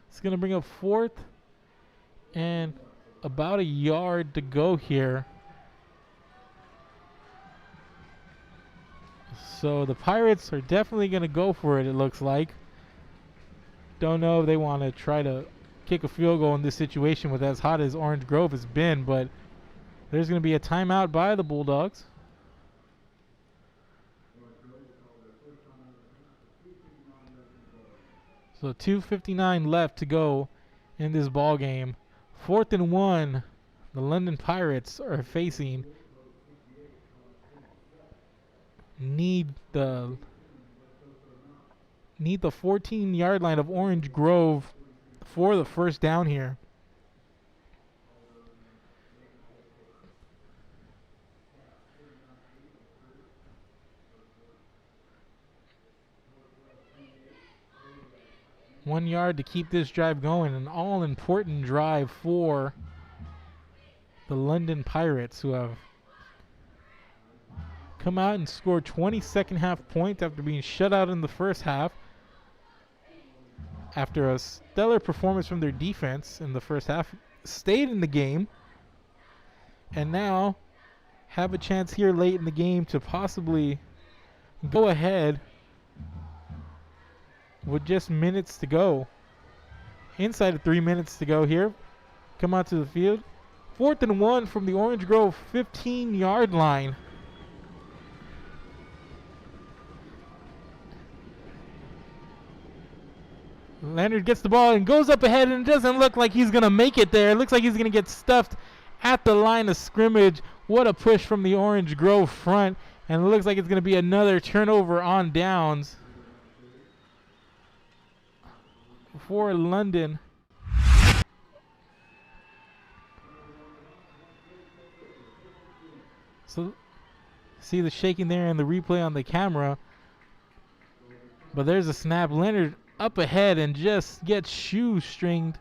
It's going to bring up 4th and about a yard to go here. So the Pirates are definitely going to go for it, it looks like. Don't know if they want to try to kick a field goal in this situation with as hot as Orange Grove has been, but there's going to be a timeout by the Bulldogs. So 2:59 left to go in this ball game. 4th and 1. The London Pirates are facing. Need the 14-yard line of Orange Grove for the first down here. One yard to keep this drive going. An all-important drive for the London Pirates, who have come out and scored 20 second-half points after being shut out in the first half. After a stellar performance from their defense in the first half, stayed in the game, and now have a chance here late in the game to possibly go ahead with just minutes to go. Inside of 3 minutes to go here. Come out to the field. 4th and 1 from the Orange Grove 15-yard line. Leonard gets the ball and goes up ahead, and it doesn't look like he's going to make it there. It looks like he's going to get stuffed at the line of scrimmage. What a push from the Orange Grove front. And it looks like it's going to be another turnover on downs for London. So see the shaking there and the replay on the camera. But there's a snap. Leonard up ahead and just gets shoestringed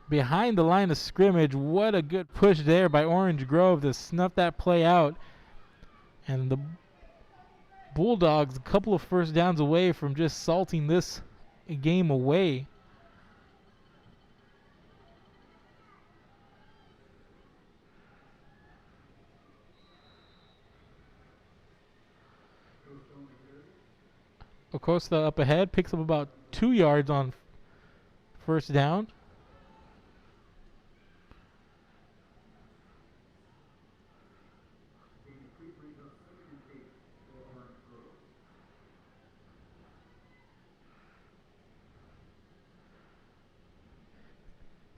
behind the line of scrimmage. What a good push there by Orange Grove to snuff that play out. And the Bulldogs a couple of first downs away from just salting this game away. Acosta up ahead, picks up about 2 yards on first down.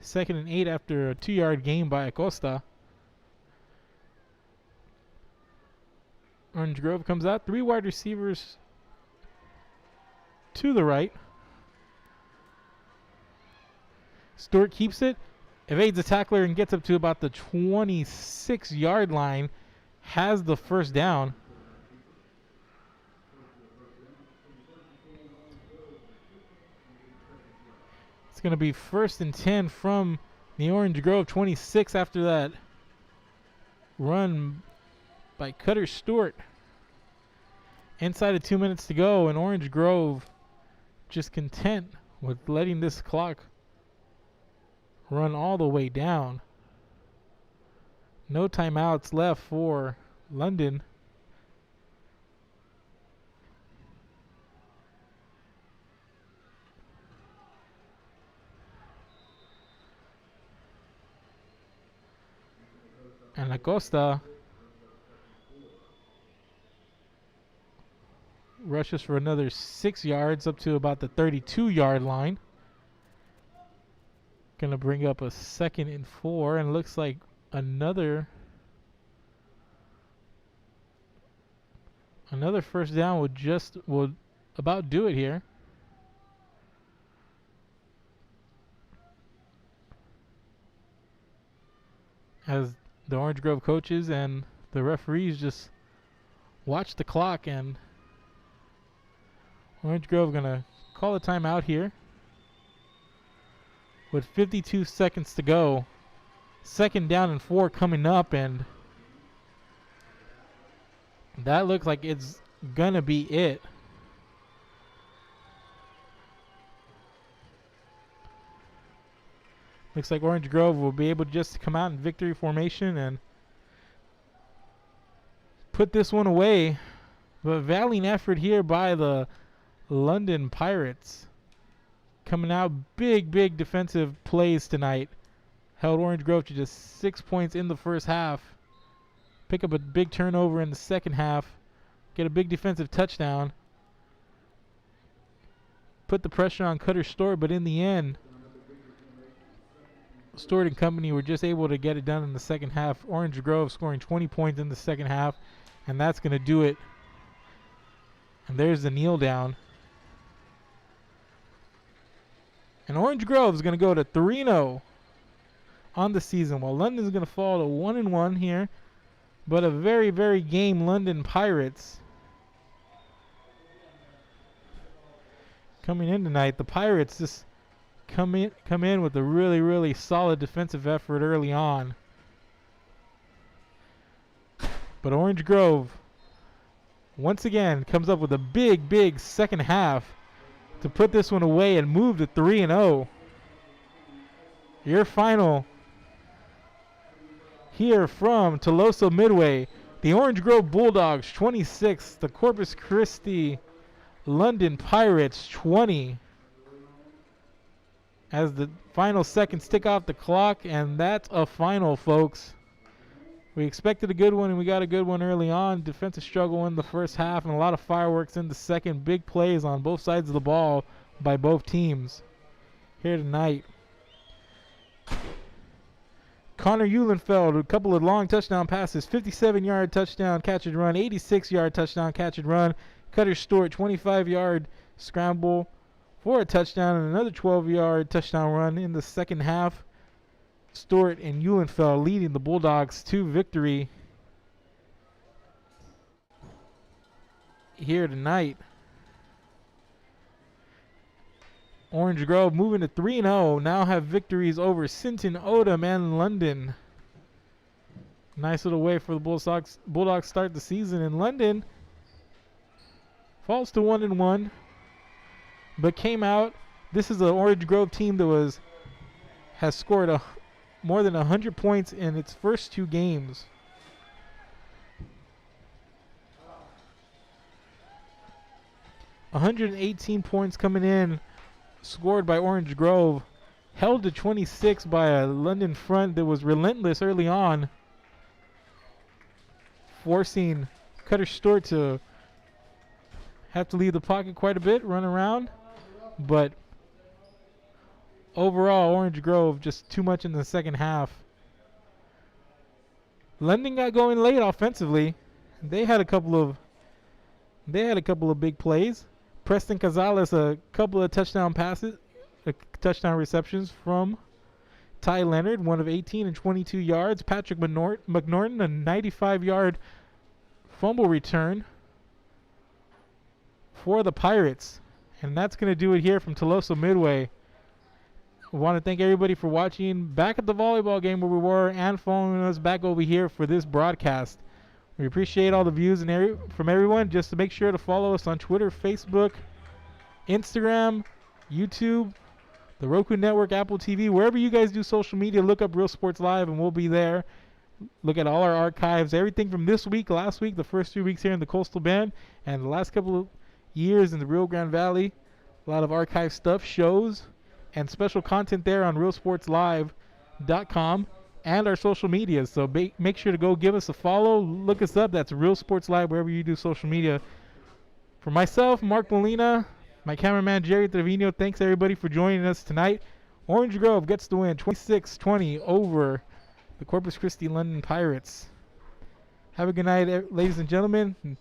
Second and 8 after a 2-yard gain by Acosta. Orange Grove comes out, 3 wide receivers to the right. Stewart keeps it, evades the tackler, and gets up to about the 26-yard line. Has the first down. It's going to be 1st and 10 from the Orange Grove 26 after that run by Cutter Stewart. Inside of 2 minutes to go, and Orange Grove just content with letting this clock run all the way down. No timeouts left for London. And Acosta rushes for another 6 yards up to about the 32-yard line. Going to bring up a 2nd and 4, and looks like another first down would about do it here. As the Orange Grove coaches and the referees just watch the clock, and Orange Grove gonna call a timeout here with 52 seconds to go. 2nd down and 4 coming up, and that looks like it's gonna be it. Looks like Orange Grove will be able just to come out in victory formation and put this one away. But valiant effort here by the London Pirates. Coming out big defensive plays tonight. Held Orange Grove to just 6 points in the first half. Pick up a big turnover in the second half. Get a big defensive touchdown. Put the pressure on Cutter Stewart, but in the end, Stewart and company were just able to get it done in the second half. Orange Grove scoring 20 points in the second half, and that's going to do it. And there's the kneel down. And Orange Grove is going to go to 3-0 on the season, while London is going to fall to 1-1 here. But a very game London Pirates coming in tonight. The Pirates just come in with a really solid defensive effort early on. But Orange Grove once again comes up with a big second half to put this one away and move to 3-0. Your final here from Tolosa Midway, the Orange Grove Bulldogs 26, the Corpus Christi London Pirates 20. As the final seconds tick off the clock, and that's a final, folks. We expected a good one, and we got a good one early on. Defensive struggle in the first half, and a lot of fireworks in the second. Big plays on both sides of the ball by both teams here tonight. Connor Eulenfeld, a couple of long touchdown passes, 57-yard touchdown catch and run, 86-yard touchdown catch and run. Cutter Stewart, 25-yard scramble for a touchdown, and another 12-yard touchdown run in the second half. Stewart and Eulenfeld leading the Bulldogs to victory here tonight. Orange Grove moving to 3-0, now have victories over Sinton, Odom, and London. Nice little way for the Bulldogs start the season. And London falls to 1-1, but came out. This is an Orange Grove team that has scored more than 100 points in its first 2 games. $118 points coming in, scored by Orange Grove, held to 26 by a London front that was relentless early on, forcing Cutter Stewart to have to leave the pocket quite a bit, run around. But overall, Orange Grove just too much in the second half. London got going late offensively. They had a couple of big plays. Preston Cazales, a couple of touchdown receptions from Ty Leonard, one of 18 and 22 yards. Patrick McNorton, a 95-yard fumble return for the Pirates. And that's going to do it here from Tolosa Midway. I want to thank everybody for watching back at the volleyball game where we were and following us back over here for this broadcast. We appreciate all the views from everyone. Just to make sure to follow us on Twitter, Facebook, Instagram, YouTube, the Roku Network, Apple TV, wherever you guys do social media. Look up Real Sports Live and we'll be there. Look at all our archives, everything from this week, last week, the first 3 weeks here in the Coastal Bend, and the last couple of years in the Rio Grande Valley. A lot of archive stuff, shows, and special content there on realsportslive.com and our social media. So make sure to go give us a follow. Look us up. That's Real Sports Live wherever you do social media. For myself, Mark Molina, my cameraman Jerry Trevino, thanks everybody for joining us tonight. Orange Grove gets the win 26-20 over the Corpus Christi London Pirates. Have a good night, ladies and gentlemen. And